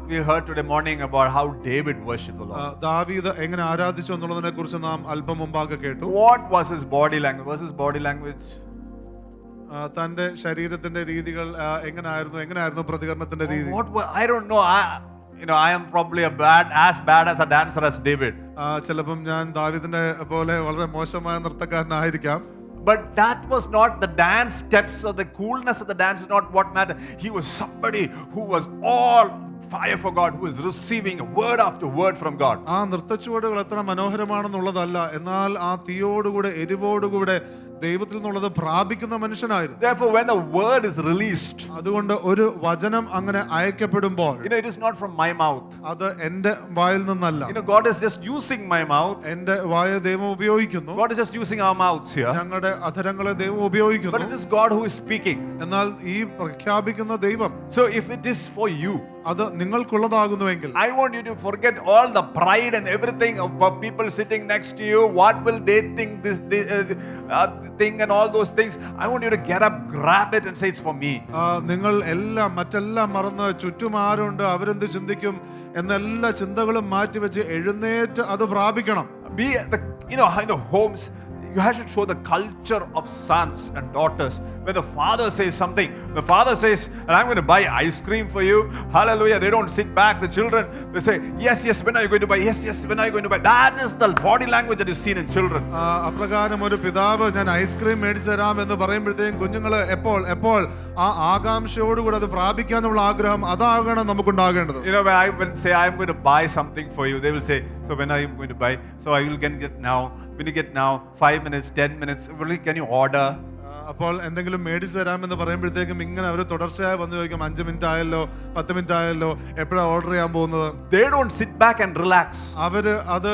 We heard today morning about how David worshipped the Lord. ദാവീദ് എങ്ങനെ ആരാധിച്ചു എന്നുള്ളതിനെ കുറിച്ച് നാം അല്പം മുമ്പാകെ കേട്ടു. What was his body language? Was his body language? തന്റെ ശരീരത്തിന്റെ രീതികൾ എങ്ങനെയായിരുന്നു പ്രതികരണത്തിന്റെ രീതി? I don't know. I am probably as bad as a dancer as David. ചിലപ്പം ഞാൻ ദാവീദിനെ പോലെ വളരെ മോശമായ നർത്തക്കാരനായിരിക്കാം. But that was not the dance steps or the coolness of the dance is not what mattered. He was somebody who was all fire for God, who is receiving word after word from God. ആ നൃത്തച്ചുവടുകൾ എത്ര മനോഹരമാണെന്നുള്ളതല്ല, എന്നാൽ ആ തീയോടുകൂടെ എരിവോടുകൂടെ ദൈവത്തിൽ നിന്നുള്ളത് പ്രാപിക്കുന്ന മനുഷ്യനായിരുന്നു. Therefore, when a word is released, അതുകൊണ്ട് ഒരു വചനം അങ്ങനെ അയക്കപ്പെടുമ്പോൾ it is not from my mouth. അത് എന്റെ വായിൽ നിന്നല്ല. God is just using my mouth. എന്റെ വായ ദൈവം ഉപയോഗിക്കുന്നു. God is just using our mouths here. ഞങ്ങളുടെ അധരങ്ങളെ ദൈവം ഉപയോഗിക്കുന്നു. But it is God who is speaking. എന്നാൽ ഈ പ്രഖ്യാപിക്കുന്ന ദൈവം. So if it is for you, അത് നിങ്ങൾക്കുള്ളതാകുന്നുവെങ്കിൽ, I want you to forget all the pride and everything of people sitting next to you. What will they think this thing and all those things? I want you to get up, grab it and say it's for me. നിങ്ങൾ മറ്റെല്ലാം മറന്ന് ചുറ്റും ആരുണ്ട്, അവരെന്ത് ചിന്തിക്കും എന്നെല്ലാ ചിന്തകളും മാറ്റിവെച്ച് എഴുന്നേറ്റ് അത് പ്രാപിക്കണം. Be in the homes, you have to show the culture of sons and daughters. When the father says something, the father says, and I'm going to buy ice cream for you. Hallelujah. They don't sit back. The children, they say, yes, when are you going to buy? Yes, when are you going to buy? That is the body language that is seen in children. അപ്രകാരം ഒരു പിതാവ് ഞാൻ ice cream മേടിച്ചു തരാം എന്ന് പറയുമ്പോഴത്തേക്കും കുഞ്ഞുങ്ങള് എപ്പോൾ ആ ആകാംക്ഷയോടുകൂടെ അത് പ്രാപിക്കാനുള്ള ആഗ്രഹം അതാകണം നമുക്കുണ്ടാകേണ്ടത്. When I say I'm going to buy something for you, they will say, so when are you going to buy? So I will get now. When you get now, 5 minutes, 10 minutes, really, can you order? അപ്പോൾ എന്തെങ്കിലും മേടിച്ചു തരാമെന്ന് പറയുമ്പോഴത്തേക്കും ഇങ്ങനെ അവർ തുടർച്ചയായി വന്ന് ചോദിക്കും, 5 minute ആയല്ലോ, 10 മിനിറ്റ് ആയല്ലോ, എപ്പോഴാണ് ഓർഡർ ചെയ്യാൻ പോകുന്നത്? They don't sit back and relax. അവര് അത്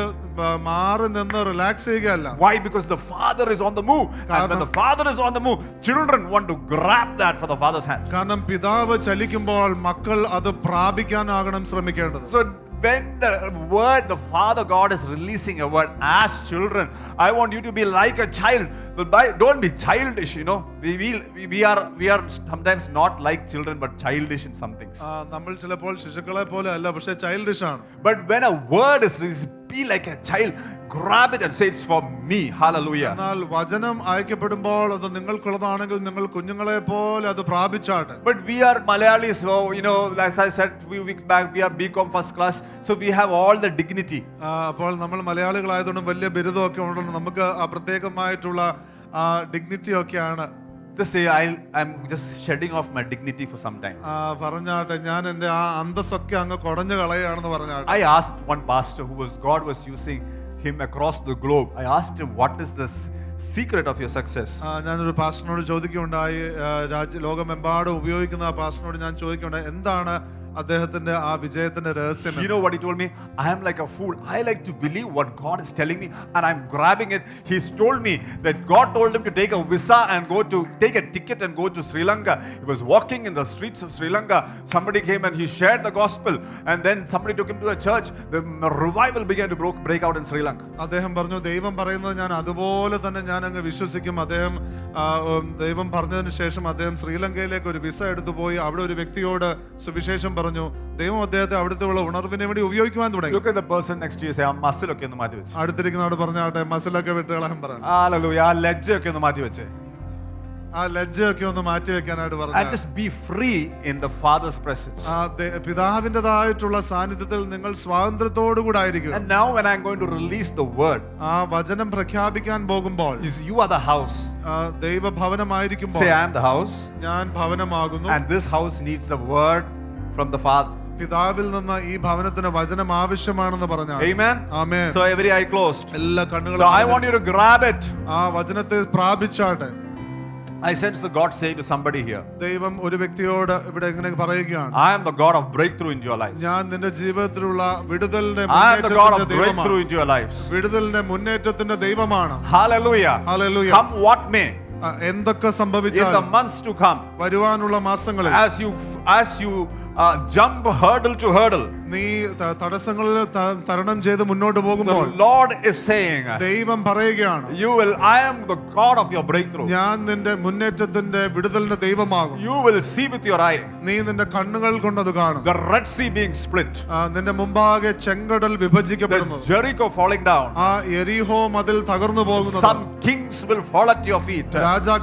മാറി നിന്ന് relax ചെയ്യുകയല്ല. Why? Because the father is on the move. And when the father is on the move, children want to grab that for the father's hand. കാരണം പിതാവ് ചലിക്കുമ്പോൾ മക്കൾ അത് പ്രാപിക്കാനാകണം ശ്രമിക്കേണ്ടത്. So when the word, the Father God is releasing a word as children, I want you to be like a child. Don't be childish. We are sometimes not like children, but childish in some things. നമ്മൾ ചിലപ്പോൾ ശിശുക്കളെ പോലെ അല്ല, പക്ഷേ childish ആണ്. But when a word is released, be like a child. Grab it and say it's for me. Hallelujah. എന്നാൽ വചനം അയക്കപ്പെടുമ്പോൾ അത് നിങ്ങൾക്കുള്ളതാണെങ്കിൽ നിങ്ങൾ കുഞ്ഞുങ്ങളെ പോലെ അത് പ്രാപിച്ചാട്ടെ. But we are Malayalis, so as I said a few weeks back, we are BCom first class, so we have all the dignity. അപ്പോൾ നമ്മൾ മലയാളികളായതുകൊണ്ട് വലിയ ബിരുദമൊക്കെ ഉണ്ടല്ലോ, നമുക്ക് ആ പ്രത്യേകമായിട്ടുള്ള ഡിഗ്നിറ്റി ഒക്കെയാണ്. Just say I'm just shedding off my dignity for some time. പറഞ്ഞാട്ടെ, ഞാൻ എൻ്റെ ആ അന്തസ്സൊക്കെ അങ്ങ് കുടഞ്ഞു കളയാണെന്ന് പറഞ്ഞാട്ടെ. I asked one pastor God was using him across the globe. I asked him, what is this secret of your success? ഞാനൊരു പാസ്റ്ററിനോട് ചോദിക്കുകയുണ്ടായി, ലോകമെമ്പാടും ഉപയോഗിക്കുന്ന ആ പാസ്റ്ററിനോട് ഞാൻ ചോദിക്കുകയുണ്ടായി, എന്താണ് അദ്ദേഹത്തിന്റെ ആ വിജയത്തിന്റെ രഹസ്യം? You know what he told me? I am like a fool. I like to believe what God is telling me and I'm grabbing it. He's told me that God told him to take a visa and take a ticket and go to Sri Lanka. He was walking in the streets of Sri Lanka. Somebody came and he shared the gospel and then somebody took him to a church. The revival began to break out in Sri Lanka. അദ്ദേഹം പറഞ്ഞു, ദൈവം പറയുന്നത് ഞാൻ അതുപോലെ തന്നെ ഞാൻ അങ്ങ് വിശ്വസിക്കും. ദൈവം പറഞ്ഞതിന് ശേഷം അദ്ദേഹം ശ്രീലങ്കയിലേക്ക് ഒരു വിസ എടുത്തു പോയി. അവിടെ ഒരു വ്യക്തിയോട് സുവിശേഷം പറഞ്ഞു. ദൈവം അദ്ദേഹത്തെ അവിടുത്തെ ഉണർവിന് വേണ്ടി ഉപയോഗിക്കുവാൻ തുടങ്ങി. Look at the person next to you, say, muscle ഒക്കെ ഒന്ന് മാറ്റി വെച്ച്. അടുത്തിരിക്കുന്നവരോട് പറഞ്ഞാട്ടെ, മസിലൊക്കെ വിട്ടുകളയാൻ പറ. ഹല്ലേലൂയ. ലജ്ജയൊക്കെ ഒന്ന് മാറ്റി വെച്ച്. ആ ലജ്ജയൊക്കെ ഒന്ന് മാറ്റി വെക്കാനായിട്ട് പറഞ്ഞു. And just be free in the Father's presence. പിതാവിൻ്റെതായിട്ടുള്ള സാന്നിധ്യത്തിൽ നിങ്ങൾ സ്വാതന്ത്ര്യത്തോടു കൂടെ ആയിരിക്കും. And now when I'm going to release the word, ആ വചനം പ്രഖ്യാപിക്കാൻ പോകുമ്പോൾ, you are the house. ദൈവഭവനമായിരിക്കുമ്പോൾ, say I am the house. ഞാൻ ഭവനമാകുന്നു. And this house needs the word from the Father. പിതാവിൽ നിന്ന് ഈ ഭവനത്തിന് വചനം ആവശ്യമാണെന്ന് പറഞ്ഞു. Amen. Amen. So every eye closed. എല്ലാ കണ്ണുകളും. So I want you to grab it. ആ വചനത്തെ പ്രാപിച്ചാട്ടെ. I sense the God saying to somebody here, ദൈവം ഒരു വ്യക്തിയോട് ഇവിടെ ഇങ്ങനെ പറയുകയാണ്, I am the God of breakthrough into your life. ഞാൻ നിന്റെ ജീവിതത്തിലുള്ള വിടുതലിന്റെ I am the God of breakthrough into your lives. വിടുതലിന്റെ മുന്നേറ്റത്തിന്റെ ദൈവമാണ്. Hallelujah. Hallelujah. Come what may. എന്തൊക്കെ in സംഭവിച്ചാൽ the months to come, വരുവാനുള്ള മാസങ്ങളിൽ as you jump hurdle to hurdle, നീ തടസ്സങ്ങളിൽ തരണം ചെയ്ത് മുന്നോട്ട് the പോകുമ്പോൾ Lord is saying, ദൈവം പറയുകയാണ്, I am the God of your breakthrough. ഞാൻ നിന്റെ മുന്നേറ്റത്തിന്റെ വിടുതലിന്റെ ദൈവമാകും. You will see with your eye നീ നിന്റെ കണ്ണുകൾ കൊണ്ടത് കാണും. the Red Sea being split, നിന്റെ മുമ്പാകെ ചെങ്കടൽ the വിഭജിക്കപ്പെടുന്നു. Jericho falling down. ആ യെരിഹോ മതിൽ തകർന്നു പോകുന്നത്. Some kings will fall at your feet.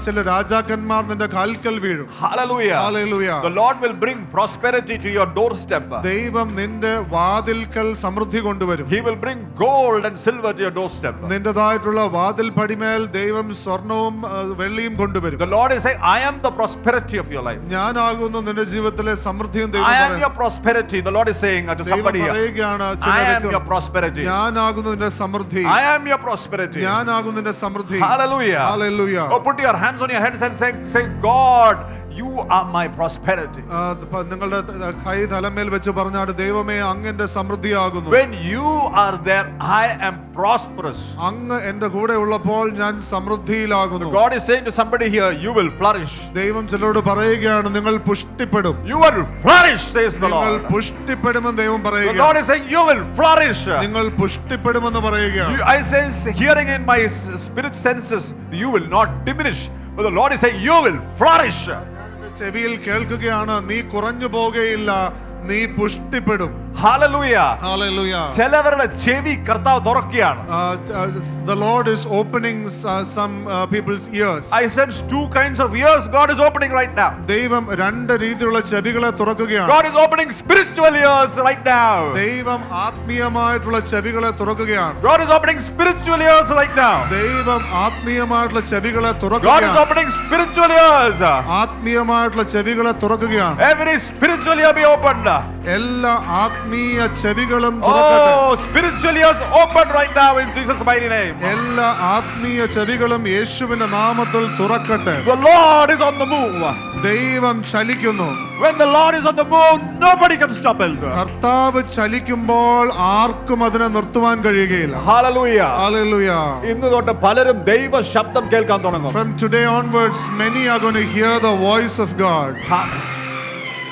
ചില രാജാക്കന്മാർ നിന്റെ കാൽക്കൽ വീഴും. Hallelujah. Hallelujah. The Lord will bring prosperity to your doorstep. ദൈവം നിന്റെ വാതിൽക്കൽ സമൃദ്ധി കൊണ്ടുവരും. He will bring gold and silver to your doorstep. നിന്റേതായിട്ടുള്ള വാതിൽ പടിമേൽ ദൈവം സ്വർണവും വെള്ളിയും കൊണ്ടുവരും. The Lord is saying, I am the prosperity of your life. ഞാനാകുന്നു നിന്റെ ജീവിതത്തിലെ സമൃദ്ധിയും I ദൈവം am പറയുന്നു. your prosperity. The Lord is saying to somebody here, പറയുകയാണ്, I am your prosperity. ഞാനാകുന്നു നിന്റെ സമൃദ്ധി. I am your prosperity. ഞാനാകുന്നു നിന്റെ സമൃദ്ധി. Hallelujah. Hallelujah. Oh, put your hands on your heads and say, God, you are my prosperity. നിങ്ങളുടെ കൈ തലമേൽ വെച്ച് പറഞ്ഞാട്, ദൈവമേ അങ്ങന്റെ സമൃദ്ധിയാകുന്നു. When you are there, I am prosperous. അങ്ങ് എന്റെ കൂടെ ഉള്ളപ്പോൾ ഞാൻ സമൃദ്ധിയിലാകുന്നു. God is saying to somebody here, you will flourish. ദൈവം ചിലരോട് പറയുകയാണ്, നിങ്ങൾ പുഷ്ടിപ്പെടും. You will flourish, says the നിങ്ങൾ Lord. പുഷ്ടിപ്പെടുമെന്ന് ദൈവം The പറയുകയാണ്. Lord is saying, you will flourish. നിങ്ങൾ പുഷ്ടിപ്പെടുമെന്ന് പറയുകയാണ്. I sense, hearing in my spirit senses, you will not diminish. But the Lord is saying, you will flourish. ചെവിയിൽ കേൾക്കുകയാണ്, നീ കുറഞ്ഞു പോകുകയില്ല, നീ പുഷ്ടിപ്പെടും. Hallelujah. Hallelujah. ചിലവരുടെ ചെവി കർത്താവ് തുറക്കുകയാണ്. The Lord is opening some people's ears. I sense two kinds of ears God is opening right now. ദൈവം രണ്ട് രീതിയിലുള്ള ചെവികളെ തുറക്കുകയാണ്. God is opening spiritual ears right now. ദൈവം ആത്മീയമായിട്ടുള്ള ചെവികളെ തുറക്കുകയാണ്. God is opening spiritual ears right now. ദൈവം ആത്മീയമായിട്ടുള്ള ചെവികളെ God is തുറക്കുകയാണ്. opening spiritual ears. ആത്മീയമായിട്ടുള്ള ചെവികളെ തുറക്കുകയാണ്. Every spiritual ear be opened. എല്ലാ ആത്മീയ ചെവികളും തുറക്കട്ടെ. Oh, spiritual ears open right now in Jesus' mighty name. എല്ലാ ആത്മീയ ചെവികളും യേശുവിന്റെ നാമത്തിൽ തുറക്കട്ടെ. The Lord is on the move. ദൈവം ചലിക്കുന്നു. When the Lord is on the move, nobody can stop him. കർത്താവ് ചലിക്കുമ്പോൾ ആർക്കും അതിനെ നിർത്തുവാൻ കഴിയുകയില്ല. Hallelujah. Hallelujah. ഇന്ന് തൊട്ട് പലരും ദൈവ ശബ്ദം കേൾക്കാൻ തുടങ്ങും. From today onwards, many are going to hear the voice of God.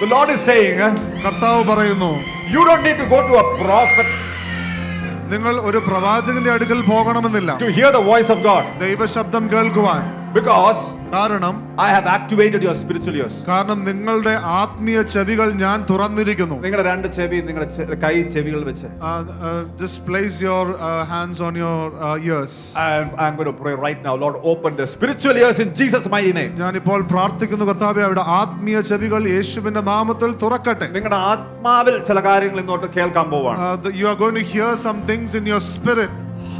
The Lord is saying, കർത്താവ് പറയുന്നു, you don't need to go to a prophet നിങ്ങൾ ഒരു പ്രവാചകന്റെ അടുക്കൽ പോകണമെന്നില്ല to hear the voice of God, ദൈവശബ്ദം കേൾക്കുവാൻ. because കാരണം I have activated your spiritual ears. കാരണം നിങ്ങളുടെ ആത്മീയ ചെവികൾ ഞാൻ തുറന്നിരിക്കുന്നു. നിങ്ങളുടെ രണ്ട് ചെവി നിങ്ങളുടെ കൈ ചെവികൾ വെച്ച് Just place your hands on your ears. I'm going to pray right now. Lord, open the spiritual ears in Jesus' mighty name. ഞാനിപ്പോൾ പ്രാർത്ഥിക്കുന്നു, കർത്താവേ അവിടെ ആത്മീയ ചെവികൾ യേശുവിന്റെ നാമത്തിൽ തുറക്കട്ടെ. നിങ്ങളുടെ ആത്മാവിൽ ചില കാര്യങ്ങൾ ഇങ്ങോട്ട് കേൾക്കാൻ പോവാണ്. You are going to hear some things in your spirit.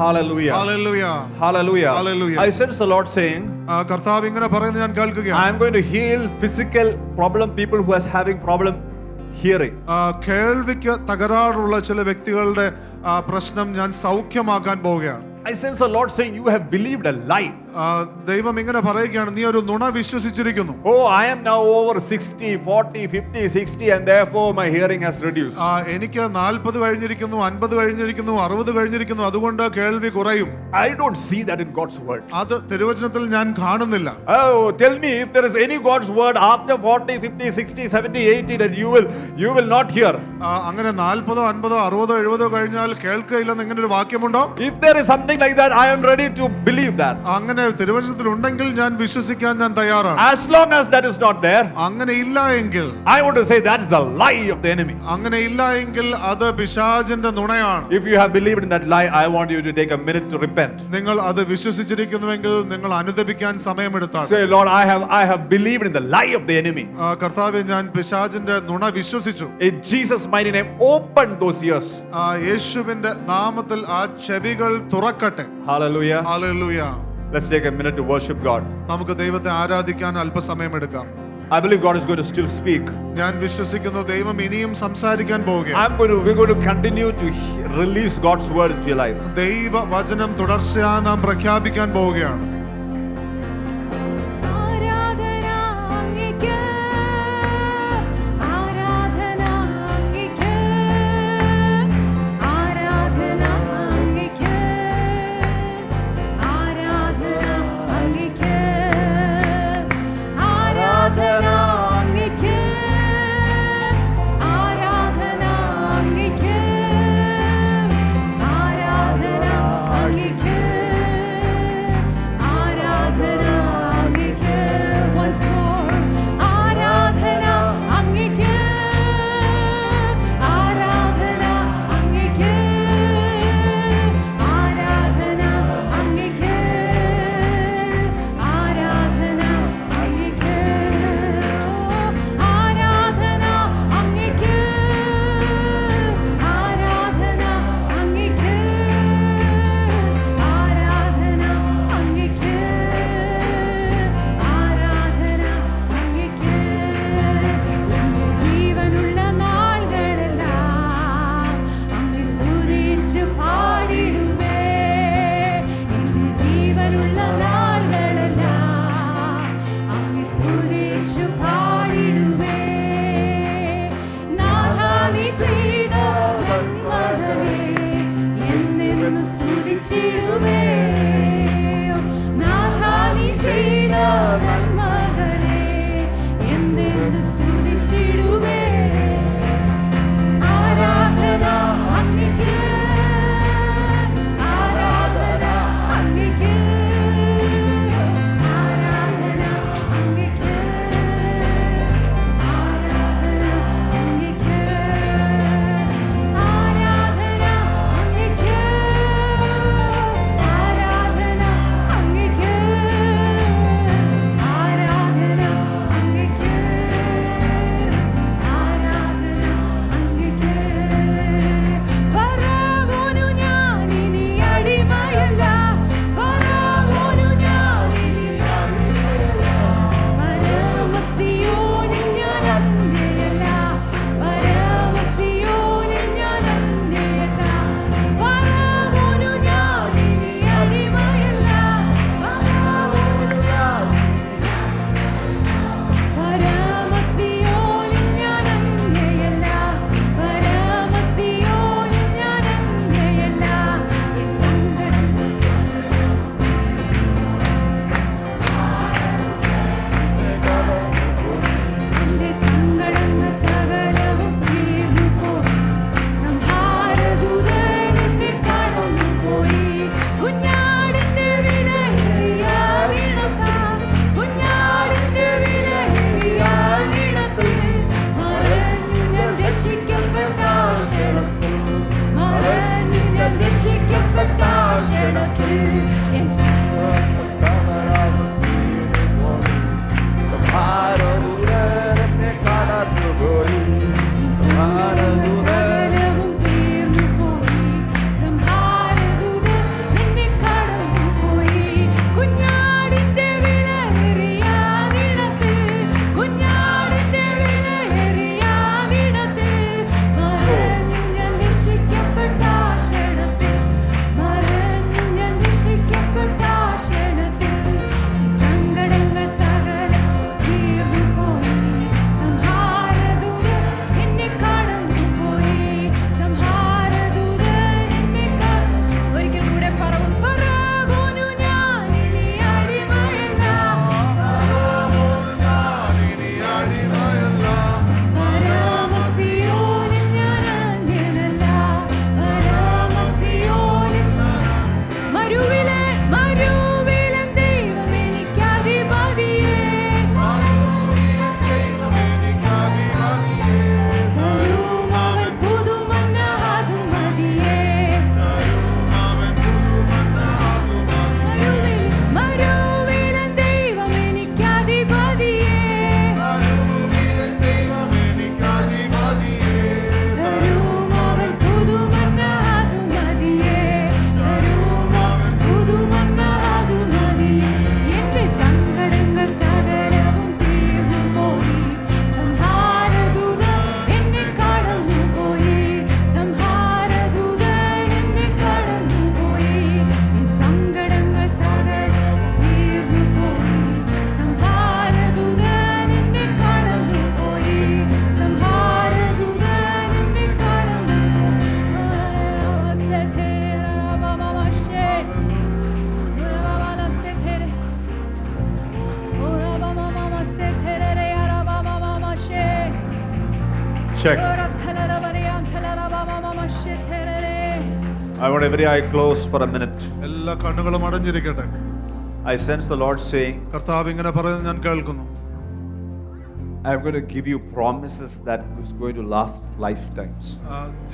Hallelujah. Hallelujah. Hallelujah. Hallelujah. I sense the Lord saying, കർത്താവ് ഇങ്ങനെ പറയുന്നത് ഞാൻ കേൾക്കുകയാണ്. I am going to heal physical people who are having problem hearing. കേൾവിക്ക് തകരാറുള്ള ചില വ്യക്തികളുടെ പ്രശ്നം ഞാൻ സൗഖ്യമാക്കാൻ പോവുകയാണ്. I sense the Lord saying, you have believed a lie. ദൈവം ഇങ്ങനെ പറയുകയാണ്, നീ ഒരു നുണ വിശ്വസിച്ചിരിക്കുന്നു. Oh, I am now over 60, 40, 50, 60 and therefore my hearing has reduced. എനിക്ക് 40 കഴിഞ്ഞിരിക്കുന്നു, 50 കഴിഞ്ഞിരിക്കുന്നു, 60 കഴിഞ്ഞിരിക്കുന്നു, അതുകൊണ്ട് കേൾവി കുറയും. I don't see that in God's word. അത് തിരുവചനത്തിൽ ഞാൻ കാണുന്നില്ല. Oh, tell me if there is any God's word after 40, 50, 60, 70, 80 that you will not hear. അങ്ങനെ 40, 50, 60, 70 കഴിഞ്ഞാൽ കേൾക്കുകയില്ലെന്ന് ഇങ്ങനെ ഒരു വാക്യമുണ്ടോ? If there is something like that, I am ready to believe that. അങ്ങനെ തിരുവചനത്തിൽ ഉണ്ടെങ്കിൽ ഞാൻ വിശ്വസിക്കാൻ ഞാൻ തയ്യാറാണ്. As long as that is not there, അങ്ങനെ ഇല്ല എങ്കിൽ I want to say that is the lie of the enemy. അങ്ങനെ ഇല്ല എങ്കിൽ അത് പിശാചിന്റെ നുണയാണ്. If you have believed in that lie, I want you to take a minute to repent. നിങ്ങൾ അത് വിശ്വസിച്ചിരിക്കുന്നുവെങ്കിൽ നിങ്ങൾ അനുതപിക്കാൻ സമയമെടുത്താൽ. Say, Lord, I have believed in the lie of the enemy. കർത്താവേ, ഞാൻ പിശാചിന്റെ നുണ വിശ്വസിച്ചു. In Jesus' mighty name, open those ears. യേശുവിന്റെ നാമത്തിൽ ആ ചെവികൾ തുറക്കട്ടെ. Hallelujah. Hallelujah. Let's take a minute to worship God. നമുക്ക് ദൈവത്തെ ആരാധിക്കാൻ അല്പസമയം എടുക്കാം. I believe God is going to still speak. ഞാൻ വിശ്വസിക്കുന്നു ദൈവം ഇനിയും സംസാരിക്കാൻ പോവുകയാണ്. We're going to continue to release God's word into your life. ദൈവ വചനം തുടർച്ചയായി നാം പ്രഖ്യാപിക്കാൻ പോവുകയാണ്. Check. I want every eye closed for a minute. എല്ലാ കണ്ണുകളും അടഞ്ഞിരിക്കട്ടെ. I sense the Lord saying, കർത്താവ് ഇങ്ങനെ പറയുന്നത് ഞാൻ കേൾക്കുന്നു. I'm going to give you promises that is going to last lifetimes.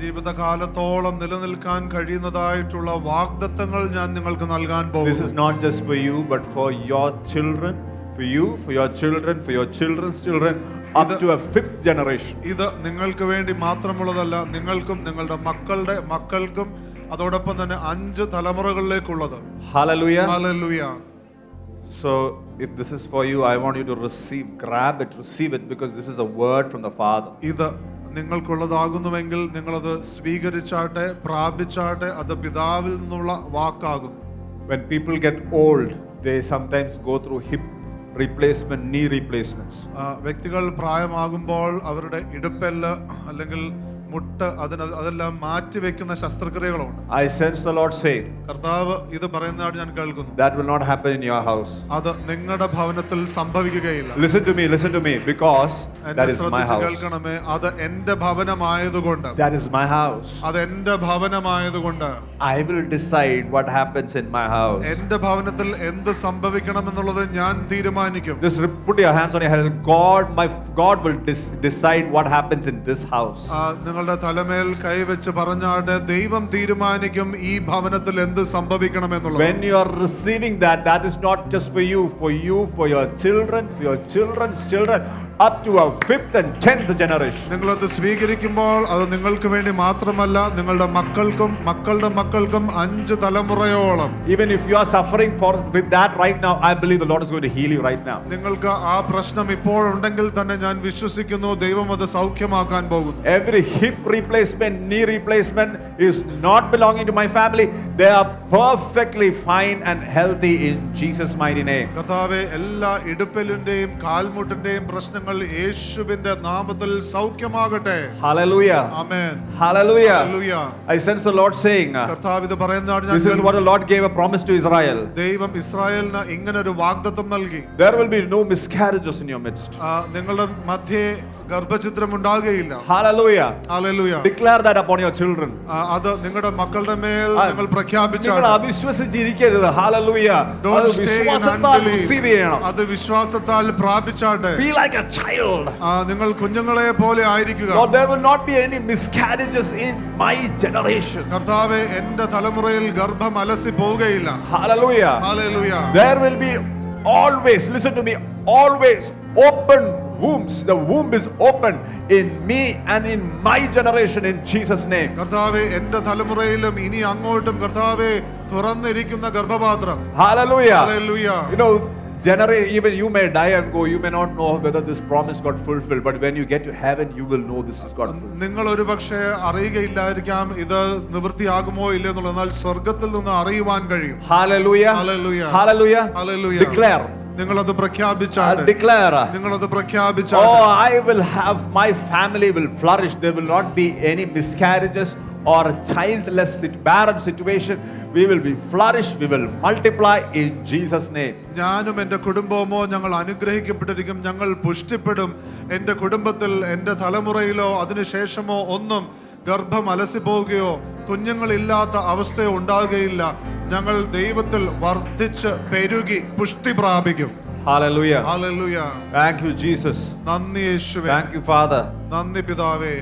ജീവിതകാലത്തോളം നിലനിൽക്കാൻ കഴിയുന്നതായിട്ടുള്ള വാഗ്ദത്തങ്ങൾ ഞാൻ നിങ്ങൾക്ക് നൽകാൻ പോകുന്നു. This is not just for you, but for your children, for you, for your children, for your children's children, up to a 5th generation. ഇത് നിങ്ങൾക്ക് വേണ്ടി മാത്രമുള്ളതല്ല, നിങ്ങൾക്കും നിങ്ങളുടെ മക്കളുടെ മക്കൾക്കും അതോടൊപ്പം തന്നെ 5 തലമുറകളിലേക്കുള്ളത്. Hallelujah. Hallelujah. So if this is for you, I want you to grab it, receive it, because this is a word from the Father. ഇത് നിങ്ങൾക്കുള്ളതാകുന്നുവെങ്കിൽ നിങ്ങളത് സ്വീകരിച്ചാട്ടെ, പ്രാപിച്ചാട്ടെ. അത് പിതാവിൽ നിന്നുള്ള വാക്കാകുന്നു. When people get old, they sometimes go through hip replacement, knee replacements. വ്യക്തികൾ പ്രായമാകുമ്പോൾ അവരുടെ ഇടുപ്പെല്ല് അല്ലെങ്കിൽ മുട്ട് അതെല്ലാം മാറ്റി വെക്കുന്ന ശസ്ത്രക്രിയകളുണ്ട്. I sense the Lord say, കർത്താവ് ഇത് പറയുന്നതായിട്ട് ഞാൻ കേൾക്കുന്നു. that will not happen in your house. അത് നിങ്ങളുടെ ഭവനത്തിൽ സംഭവിക്കുകയില്ല. Listen to me, because that is my house. കേൾക്കണമേ, അത് എന്റെ ഭവനമായതുകൊണ്ട്. That is my house. അത് എന്റെ ഭവനമായതുകൊണ്ട് I will decide what happens in my house. എന്റെ ഭവനത്തിൽ എന്ത് സംഭവിക്കണം എന്നുള്ളത് ഞാൻ തീരുമാനിക്കും. Just put your hands on your head. God will decide what happens in this house. നിങ്ങളുടെ തലമേൽ കൈവച്ച് പറഞ്ഞാട്ടെ, ദൈവം തീരുമാനിക്കും ഈ ഭവനത്തിൽ എന്ത് സംഭവിക്കണം എന്നുള്ളത്. When you are receiving that is not just for you, for your children, for your children's children, up to a 5th and 10th generation. നിങ്ങളത് സ്വീകരിക്കുമ്പോൾ അത് നിങ്ങൾക്ക് വേണ്ടി മാത്രമല്ല, നിങ്ങളുടെ മക്കൾക്കും മക്കളുടെ മക്കൾക്കും 5 തലമുറയോളം. Even if you are suffering with that right now, I believe the Lord is going to heal you right now. നിങ്ങൾക്ക് ആ പ്രശ്നം ഇപ്പോഴുണ്ടെങ്കിൽ തന്നെ ഞാൻ വിശ്വസിക്കുന്നു ദൈവം അത് സൗഖ്യമാക്കാൻ പോകുന്നു. Every hip replacement, knee replacement is not belonging to my family. They are perfectly fine and healthy in Jesus' mighty name. കർത്താവേ, എല്ലാ ഇടുപ്പെല്ലിന്റെയും കാൽമുട്ടിന്റെയും പ്രശ്നങ്ങൾ യേശുവിന്റെ നാമത്തിൽ സൗഖ്യമാകട്ടെ. Hallelujah. Amen. Hallelujah. Hallelujah. I sense the Lord saying, കർത്താവ് ഇത് പറയുന്നതാണ് this is what the Lord gave a promise to Israel. ദൈവം ഇസ്രായേലിന് ഇങ്ങനെ ഒരു വാഗ്ദത്തം നൽകി. There will be no miscarriages in your midst. നിങ്ങളുടെ മധ്യേ ഗർഭഛിദ്രം ഉണ്ടാകുകയില്ല. Hallelujah. Hallelujah. Declare that upon your children. അത് നിങ്ങളുടെ മക്കളുടെ മേൽ നിങ്ങൾ പ്രഖ്യാപിച്ചാൽ. നിങ്ങൾ അവിശ്വസിച്ചിരിക്കരുത്. Hallelujah. അത് വിശ്വാസത്താൽ റിസീവ് ചെയ്യണം. അത് വിശ്വാസത്താൽ പ്രാപിച്ചാട്ടെ. Be like a child. നിങ്ങൾ കുഞ്ഞുങ്ങളെ പോലെ ആയിരിക്കുക. Lord, there will not be any miscarriages in my generation. കർത്താവേ, എന്റെ തലമുറയിൽ ഗർഭം അലസി പോവുകയില്ല. Hallelujah. Hallelujah. There will be always, listen to me, always open wombs. The womb is open in me and in my generation in Jesus' name. കർത്താവേ, എന്റെ തലമുറയിലും ഇനി അങ്ങോട്ടും കർത്താവേ തുറന്നിരിക്കുന്ന ഗർഭപാത്രം. Hallelujah. Hallelujah. You know, even you may die and go, you may not know whether this promise got fulfilled, but when you get to heaven, you will know this is got fulfilled. നിങ്ങൾ ഒരുപക്ഷേ അറിയുകയില്ലായിരിക്കാം ഇത് നിവൃത്തിയാകുമോ ഇല്ലയോ എന്നുള്ളത്, എന്നാൽ സ്വർഗ്ഗത്തിൽ നിന്ന് അറിയുവാൻ കഴിയും. Hallelujah. Hallelujah. Hallelujah. Hallelujah. Declare. നിങ്ങളത് പ്രഖ്യാപിച്ചാൽ. Declare. നിങ്ങളത് പ്രഖ്യാപിച്ചാൽ. Oh, I will have, my family will flourish. There will not be any miscarriages or a childless barren situation. We will be flourish, we will multiply in Jesus' name. ഞാനും എൻ്റെ കുടുംബവുമോ ഞങ്ങൾ അനുഗ്രഹിക്കപ്പെട്ടിരിക്കും, ഞങ്ങൾ പുഷ്ടിപ്പെടും. എൻ്റെ കുടുംബത്തിൽ എൻ്റെ തലമുറയിലോ അതിനുശേഷമോ ഒന്നും ഗർഭം അലസി പോവുകയോ കുഞ്ഞുങ്ങളില്ലാത്ത അവസ്ഥയോ ഉണ്ടാകുകയില്ല. ഞങ്ങൾ ദൈവത്തിൽ വർദ്ധിച്ച് പെരുകി പുഷ്ടി പ്രാപിക്കും. Hallelujah. Hallelujah. Thank you, Jesus. നന്ദി യേശുവേ. Thank you, Father. നന്ദി പിതാവേ.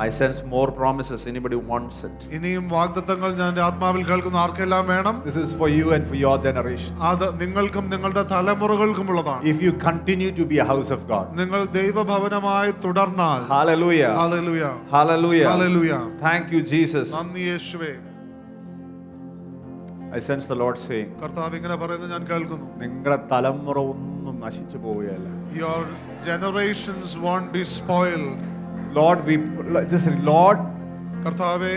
I sense more promises. Anybody wants it? ഇനിയും വാഗ്ദത്തങ്ങൾ ഞാൻ എൻ്റെ ആത്മാവിൽ കേൾക്കുന്ന ആർക്കെല്ലാം വേണം? This is for you and for your generation. അത് നിങ്ങൾക്കും നിങ്ങളുടെ തലമുറകൾക്കുമുള്ളതാണ്. If you continue to be a house of God. നിങ്ങൾ ദൈവഭവനമായി തുടർന്നാൽ. Hallelujah. Hallelujah. Hallelujah. Hallelujah. Thank you, Jesus. നന്ദി യേശുവേ. I sense the Lord saying, കർത്താവ് ഇങ്ങനെ പറയുന്നത് ഞാൻ കേൾക്കുന്നു. നിങ്ങളുടെ തലമുറ ഒന്നും നശിച്ചു പോവുകയല്ല. Your generations won't be spoiled. Lord, Lord, കർത്താവേ,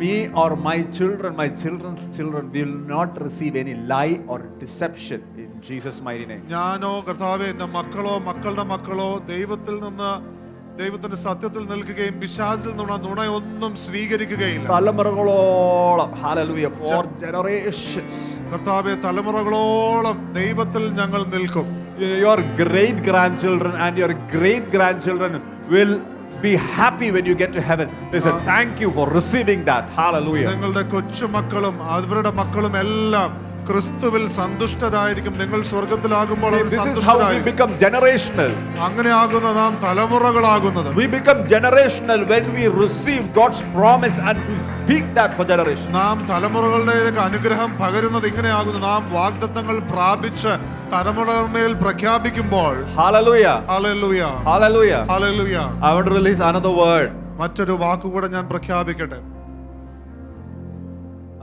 me or my children's children will not receive any lie or deception in Jesus' mighty name. ഞാനോ കർത്താവേ എൻ്റെ മക്കളോ മക്കളുടെ മക്കളോ ദൈവത്തിൽ നിന്ന് ദൈവത്തിന്റെ സത്യത്തിൽ നിൽക്കുകയും പിശാചിൽ നിന്നുള്ള നുണയൊന്നും സ്വീകരിക്കുകയില്ല. തലമുറകളോളം, hallelujah, for generations. കർത്താവേ, തലമുറകളോളം ദൈവത്തിൽ ഞങ്ങൾ നിൽക്കും. Your great grandchildren and your great grandchildren will be happy when you get to heaven. They say, thank you for receiving that. Hallelujah. നിങ്ങളുടെ കൊച്ചുമക്കളും അവരുടെ മക്കളും എല്ലാം ക്രിസ്തുവിൽ സന്തുഷ്ടരായിരിക്കും. നിങ്ങൾ സ്വർഗ്ഗത്തിലാകുമ്പോൾ See, our this is how we സന്തുഷ്ടരായിരിക്കും. become generational. അങ്ങനെ ആകുന്ന നാം തലമുറകളാകുന്നത്. We become generational when we receive God's promise and we speak that for generations. നാം തലമുറകളുടെ അനുഗ്രഹം പകരുന്നത് ഇങ്ങനെയാകുന്നു. നാം വാഗ്ദത്തങ്ങൾ പ്രാപിച്ച് തലമുറമേൽ പ്രഖ്യാപിക്കുമ്പോൾ. Hallelujah. Hallelujah, Hallelujah. Hallelujah. I want to release another word. മറ്റൊരു വാക്കുകൂടെ ഞാൻ പ്രഖ്യാപിക്കട്ടെ.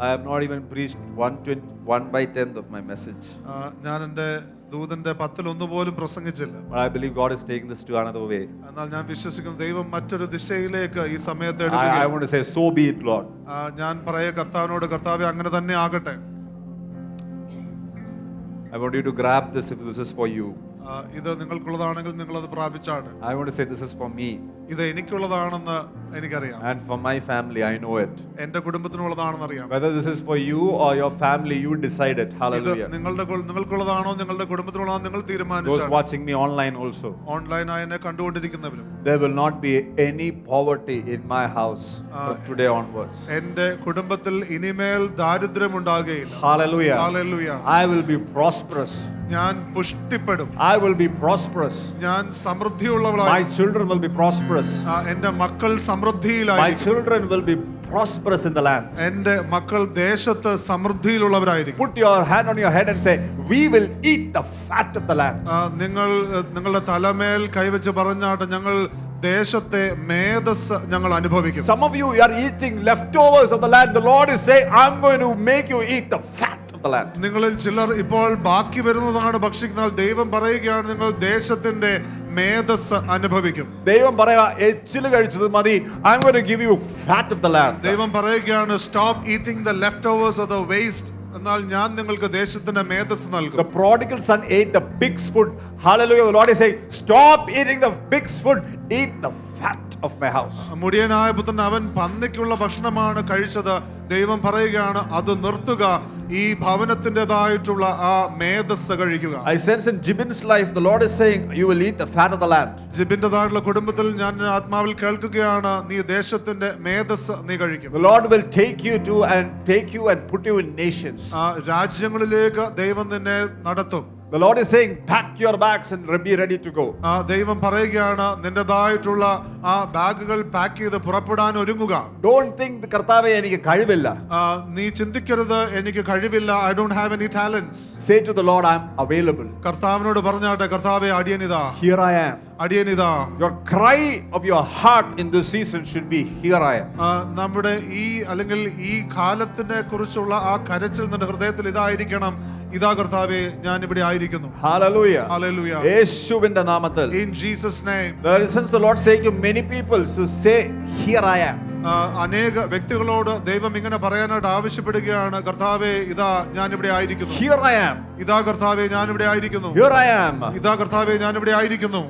I have not even preached 1/10 of my message. ഞാൻ എൻ്റെ ദൂതന്റെ 10-1 പോലും പ്രസംഗിച്ചില്ല. But I believe God is taking this to another way. എന്നാൽ ഞാൻ വിശ്വസിക്കുന്നു ദൈവം മറ്റൊരു ദിശയിലേക്ക് ഈ സമയത്ത് I എടുക്കുകയാണ്. want to say, so be it, Lord. ഞാൻ പറയുക കർത്താവിനോട്, കർത്താവേ അങ്ങനെ തന്നെ ആകട്ടെ. I want you to grab this if this is for you. ഇത് നിങ്ങൾക്കുള്ളതാണെങ്കിൽ നിങ്ങൾ അത് പ്രാപിച്ചാണ്. I want to say this is for me. ഇത് എനിക്കുള്ളതാണെന്ന് എനിക്കറിയാം. And for my family, I know it. എന്റെ കുടുംബത്തിനുള്ളതാണെന്ന് അറിയാം. Whether this is for you or your family, you decide it. Hallelujah. നിങ്ങൾക്കുള്ളതാണോ നിങ്ങളുടെ കുടുംബത്തിനുള്ളതാണോ നിങ്ങൾ Those തീരുമാനിച്ചു. watching me online also. ഓൺലൈനായി എന്നെ കണ്ടുകൊണ്ടിരിക്കുന്നവരും. There will not be any poverty in my house from today onwards. എന്റെ കുടുംബത്തിൽ ഇനിമേൽ ദാരിദ്ര്യം ഉണ്ടാകുകയില്ല. Hallelujah. Hallelujah. I will be prosperous. ഞാൻ പുഷ്ടിപ്പെടും. I will be prosperous. ഞാൻ സമൃദ്ധിയുള്ളവളായി. My children will be prosperous. എന്റെ മക്കൾ My സമൃദ്ധിയിലായിരിക്കും. children will be prosperous in the land. എന്റെ മക്കൾ ദേശത്ത് സമൃദ്ധിയിലുള്ളവരായിരിക്കും. Put your hand on your head and say, we will eat the fat of the land. നിങ്ങളുടെ തലമേൽ കൈവച്ച് പറഞ്ഞാട്ട് ഞങ്ങൾ ദേശത്തെ മേധസ് ഞങ്ങൾ അനുഭവിക്കും. Some of you are eating leftovers of the land. The Lord is saying, I'm going to make you eat the fat of the land. നിങ്ങളിൽ ചിലർ ഇപ്പോൾ ബാക്കി വരുന്നതാണ് ഭക്ഷിക്കുന്നത്. ദൈവം പറയുകയാണ് നിങ്ങൾ ദേശത്തിന്റെ മേധസ് അനുഭവിക്കും. ദൈവം പറയാ എച്ചില് കഴിച്ചത് മതി. I'm going to give you fat of the land. ദൈവം പറയുകയാണ് stop eating the leftovers or the waste. എന്നാൽ ഞാൻ നിങ്ങൾക്ക് ദേശത്തിന്റെ മേധസ് നൽകും. The prodigal son ate the pig's food. Hallelujah. The Lord is saying, stop eating the pig's food. Eat the fat of my house. മുടിയനായ പുത്രൻ അവൻ പന്നിക്കുള്ള ഭക്ഷണമാണ് കഴിച്ചത്. ദൈവം പറയുകയാണ് അത് നിർത്തുക. ഈ ഭവനത്തിൻ്റെതായിട്ടുള്ള ആ മേധസ് കഴിക്കുക. I sense in Jibin's life, the Lord is saying, you will eat the fat of the land. ജിബിൻ്റെതായിട്ടുള്ള കുടുംബത്തിൽ ഞാൻ ആത്മാവിൽ കേൾക്കുകയാണ് നീ ദേശത്തിന്റെ മേധസ് നീ കഴിക്കും. The Lord will take you and put you in nations. രാജ്യങ്ങളിലേക്ക് ദൈവം നിന്നെ നടത്തും. The Lord is saying, pack your bags and be ready to go. ദൈവം പറയുകയാണ് നിന്റേതായിട്ടുള്ള ആ ബാഗുകൾ പാക്ക് ചെയ്ത് പുറപ്പെടാൻ ഒരുങ്ങുക. Don't think കർത്താവേ എനിക്ക് കഴിവില്ല. നീ ചിന്തിക്കരുത് എനിക്ക് കഴിവില്ല. I don't have any talents. Say to the Lord, I'm available. കർത്താവിനോട് പറഞ്ഞാട്ടെ കർത്താവേ അടിയനിതാ. Here I am. അടിയനിതാ. Your cry of your heart in this season should be, here I am. നമ്മുടെ അല്ലെങ്കിൽ ഈ കാലത്തിനെ കുറിച്ചുള്ള ആ കരച്ചിൽ നിന്റെ ഹൃദയത്തിൽ ഇതായിരിക്കണം. ഇതാ കർത്താവേ ഞാൻ ഇവിടെ ആയിരിക്കുന്നു. Hallelujah. Hallelujah. യേശുവിന്റെ നാമത്തിൽ. In Jesus name. There is the Lord saying to many people to say, here I am. അനേക വ്യക്തികളോട് ദൈവം ഇങ്ങനെ പറയാനായിട്ട് ആവശ്യപ്പെടുകയാണ്. കർത്താവേ ഇതാ ഞാൻ ഇവിടെ ആയിരിക്കുന്നു. Here I am. ഇതാ കർത്താവേ ഞാൻ ഇവിടെ ആയിരിക്കുന്നു. Here I am. ഇതാ കർത്താവേ ഞാൻ ഇവിടെ ആയിരിക്കുന്നു.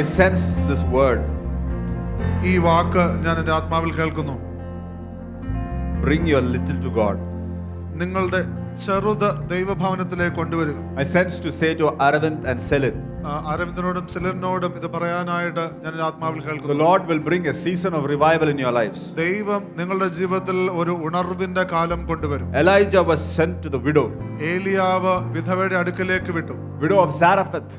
I sense this word. ഈ വാക്ക് ഞാൻ എൻ്റെ ആത്മാവിൽ കേൾക്കുന്നു. Bring your little to God. നിങ്ങളുടെ ചെറുത് ദൈവഭവനത്തിലേക്ക് കൊണ്ടുവരിക. I sense to say to Aravind and Selin, അരവിന്ദനോടും സിലറിനോടും ഇത് പറയാനായിട്ട് ഞാൻ ആത്മാവിൽ the കേൾക്കുന്നു. Lord will bring a season of revival in your lives. ദൈവം നിങ്ങളുടെ ജീവിതത്തിൽ ഒരു ഉണർവിന്റെ കാലം കൊണ്ടുവരും. Elijah was sent to the widow, ഏലിയാവ് വിധവയുടെ അടുക്കലേക്ക് വിട്ടു. widow of Zarephath,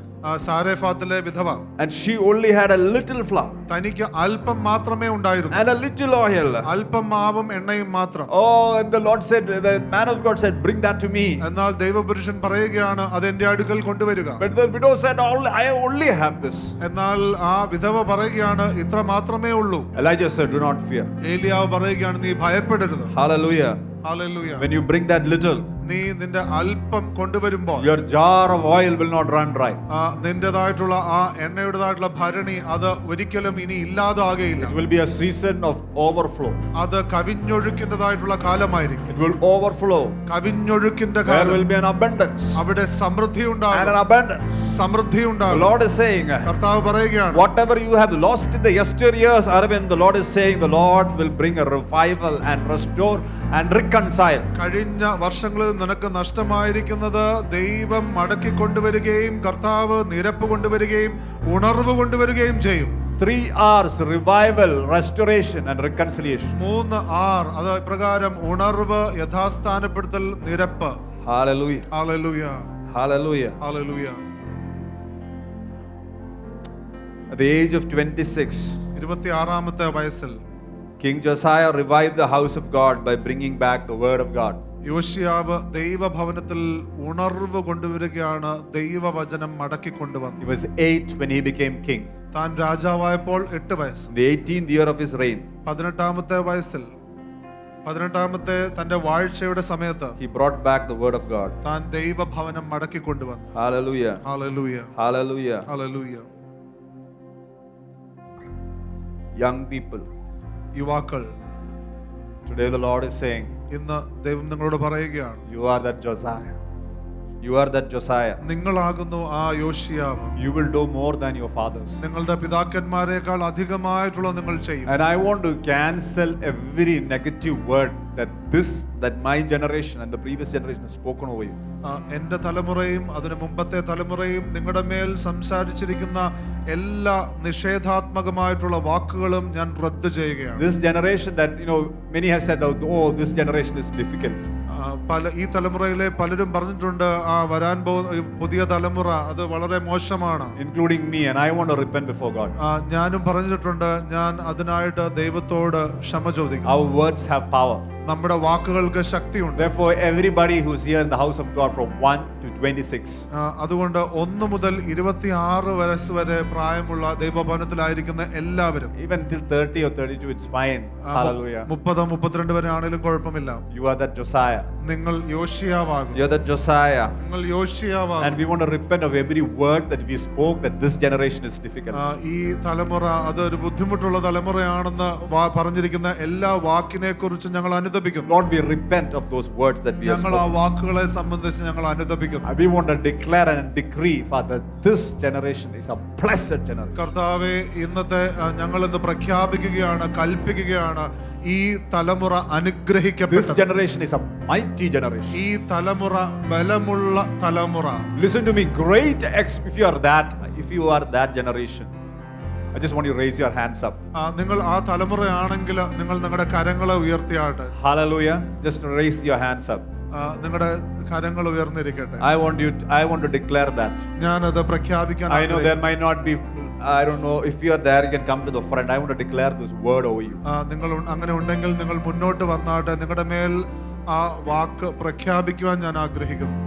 സാരേഫാത്തിലെ വിധവ. and she only had a little flour തനിക്ക് അല്പം മാത്രമേ ഉണ്ടായിരുന്നു, and a little oil. അല്പം മാവും എണ്ണയും മാത്രം. Oh, and the Lord said, the man of God said, bring that to me. എന്നാൽ ദൈവപുരുഷൻ പറയുകയാണ്, അത് എന്റെ അടുക്കൽ കൊണ്ടുവരിക. But the widow said, I only have this. എന്നാൽ ആ വിധവ പറയുകയാണ്, ഇത്ര മാത്രമേ ഉള്ളൂ. Elijah said, do not fear. ഏലിയാവ് പറയുകയാണ്, നീ ഭയപ്പെടരുത്. Hallelujah. Hallelujah. When you bring that little, നീ നിന്റെ അല്പം കൊണ്ടുവരുമ്പോൾ your jar of oil will not run dry. നിന്റേതായിട്ടുള്ള ആ എണ്ണയുടേതായിട്ടുള്ള ഭരണി അത് ഒരിക്കലും ഇനി ഇല്ലാതാകുകയില്ല. It will be a season of overflow. അത് കവിഞ്ഞൊഴുക്കിൻ്റെതായിട്ടുള്ള കാലമായിരിക്കും. It will overflow. കവിഞ്ഞൊഴുക്കിന്റെ There കാലം. will be an abundance. അവിടെ സമൃദ്ധി And ഉണ്ടാകും. an abundance. സമൃദ്ധി The ഉണ്ടാകും. Lord is saying, കർത്താവ് പറയുകയാണ്, whatever you have lost in the yesteryears, Aravind, the Lord is saying, the Lord will bring a revival and restore and reconcile. കഴിഞ്ഞ വർഷങ്ങളിൽ നിനക്ക് നഷ്ടമായിരിക്കുന്നത് ദൈവം മടക്കി കൊണ്ടുവരികയും കർത്താവ് നിരപ്പ് കൊണ്ടുവരികയും ഉണർവ് കൊണ്ടുവരികയും ചെയ്യും. 3 R's: revival, restoration and reconciliation. 3 R അത് പ്രകാരം ഉണർവ്, യഥാസ്ഥാനപ്പെടുത്തൽ, നിരപ്പ്. Hallelujah. Hallelujah. Hallelujah. Hallelujah. At the age of 26, 26-ാമത്തെ വയസ്സിൽ King Josiah revived the house of God by bringing back the word of God. യോശിയാവ് ദൈവഭവനത്തിൽ ഉണർവ് കൊണ്ടുവരികയാണ്, ദൈവവചനം മടക്കി കൊണ്ടുവന്നു. He was 8 when he became king. താൻ രാജാവായപ്പോൾ 8 വയസ്സ്. In the 18th year of his reign, 18-ാമത്തെ വയസ്സിൽ, 18-ാമത്തെ തന്റെ വാഴ്ചയുടെ സമയത്ത് he brought back the word of God. താൻ ദൈവഭവനം മടക്കി കൊണ്ടുവന്നു. Hallelujah. Hallelujah. Hallelujah. Hallelujah. Young people, യുവാക്കൾ, today the Lord is saying, ഇന്ന് ദൈവം നിങ്ങളോട് പറയുകയാണ്, you are that Josiah. You are that Josiah. നിങ്ങളാകുന്നു ആ യോശിയാവ്. You will do more than your fathers. നിങ്ങളുടെ പിതാക്കന്മാരെക്കാൾ അധികമായിട്ടുള്ള നിങ്ങൾ ചെയ്യും. And I want to cancel every negative word that my generation and the previous generation has spoken over you. എന്റെ തലമുറയും അതിനു മുമ്പത്തെ തലമുറയും നിങ്ങളുടെ മേൽ സംസാരിച്ചിരിക്കുന്ന എല്ലാ നിഷേധാത്മകമായിട്ടുള്ള വാക്കുകളും ഞാൻ റദ്ദ് ചെയ്യുകയാണ്. This generation that many has said, oh, this generation is difficult. ഈ തലമുറയിലെ പലരും പറഞ്ഞിട്ടുണ്ട്, വരാൻ പോകുന്ന പുതിയ തലമുറ അത് വളരെ മോശമാണ്, including me, and I want to repent before God. ഞാനും പറഞ്ഞിട്ടുണ്ട്, ഞാൻ അതിനായിട്ട് ദൈവത്തോട് ക്ഷമ ചോദിക്കും. Our words have power. നമ്മുടെ വാക്കുകൾക്ക് ശക്തിയുണ്ട്. Therefore, everybody who's here in the house of God from 1 to 26, അതുകൊണ്ട് 1 മുതൽ 26 വയസ്സ് വരെ പ്രായമുള്ള ദൈവഭവനത്തിലായിരിക്കുന്ന എല്ലാവരും, even till 30 or 32, it's fine. Hallelujah. 30, 32 വരെ ആണെങ്കിലും കുഴപ്പമില്ല. You are that Josiah. നിങ്ങൾ യോശിയാവാകും. You're that Josiah. നിങ്ങൾ യോശിയാവാകും. And we want to repent of every word that we spoke that this generation is difficult. ഈ തലമുറ അതൊരു ബുദ്ധിമുട്ടുള്ള തലമുറയാണെന്ന് പറഞ്ഞിരിക്കുന്ന എല്ലാ വാക്കിനെ കുറിച്ച് ഞങ്ങൾ അനുദപിക്കുന്നു. Lord, we repent of those words that we have ഞങ്ങൾ ആ spoken. വാക്കുകളെ സംബന്ധിച്ച് ഞങ്ങൾ അനുദപിക്കുന്നു. We want to declare and decree, Father, this generation is a blessed generation. കർത്താവേ, ഇന്നത്തെ ഞങ്ങൾ ഇന്ന് പ്രഖ്യാപിക്കുകയാണ്, കൽപ്പിക്കുകയാണ്, ഈ തലമുറ അനുഗ്രഹിക്കപ്പെട്ട. This generation is a mighty generation. ഈ തലമുറ ബലമുള്ള തലമുറ. Listen to me, if you are that generation, I just want you to raise your hands up. നിങ്ങൾ ആ തലമുറയാണെങ്കിൽ നിങ്ങൾ നിങ്ങളുടെ കരങ്ങളെ ഉയർത്തിയാട്ടെ. Hallelujah. Just raise your hands up. നിങ്ങളുടെ കരങ്ങൾ ഉയർന്നിരിക്കട്ടെ. I want to declare that. ഞാനത് പ്രഖ്യാപിക്കാൻ. I know there might not be, I don't know, if you are there, you can come to the front. I want to declare this word over you. നിങ്ങൾ അങ്ങനെ ഉണ്ടെങ്കിൽ നിങ്ങൾ മുന്നോട്ട് വന്നാട്ടെ. നിങ്ങളുടെ മേൽ ആ വാക്ക് പ്രഖ്യാപിക്കുവാൻ ഞാൻ ആഗ്രഹിക്കുന്നു.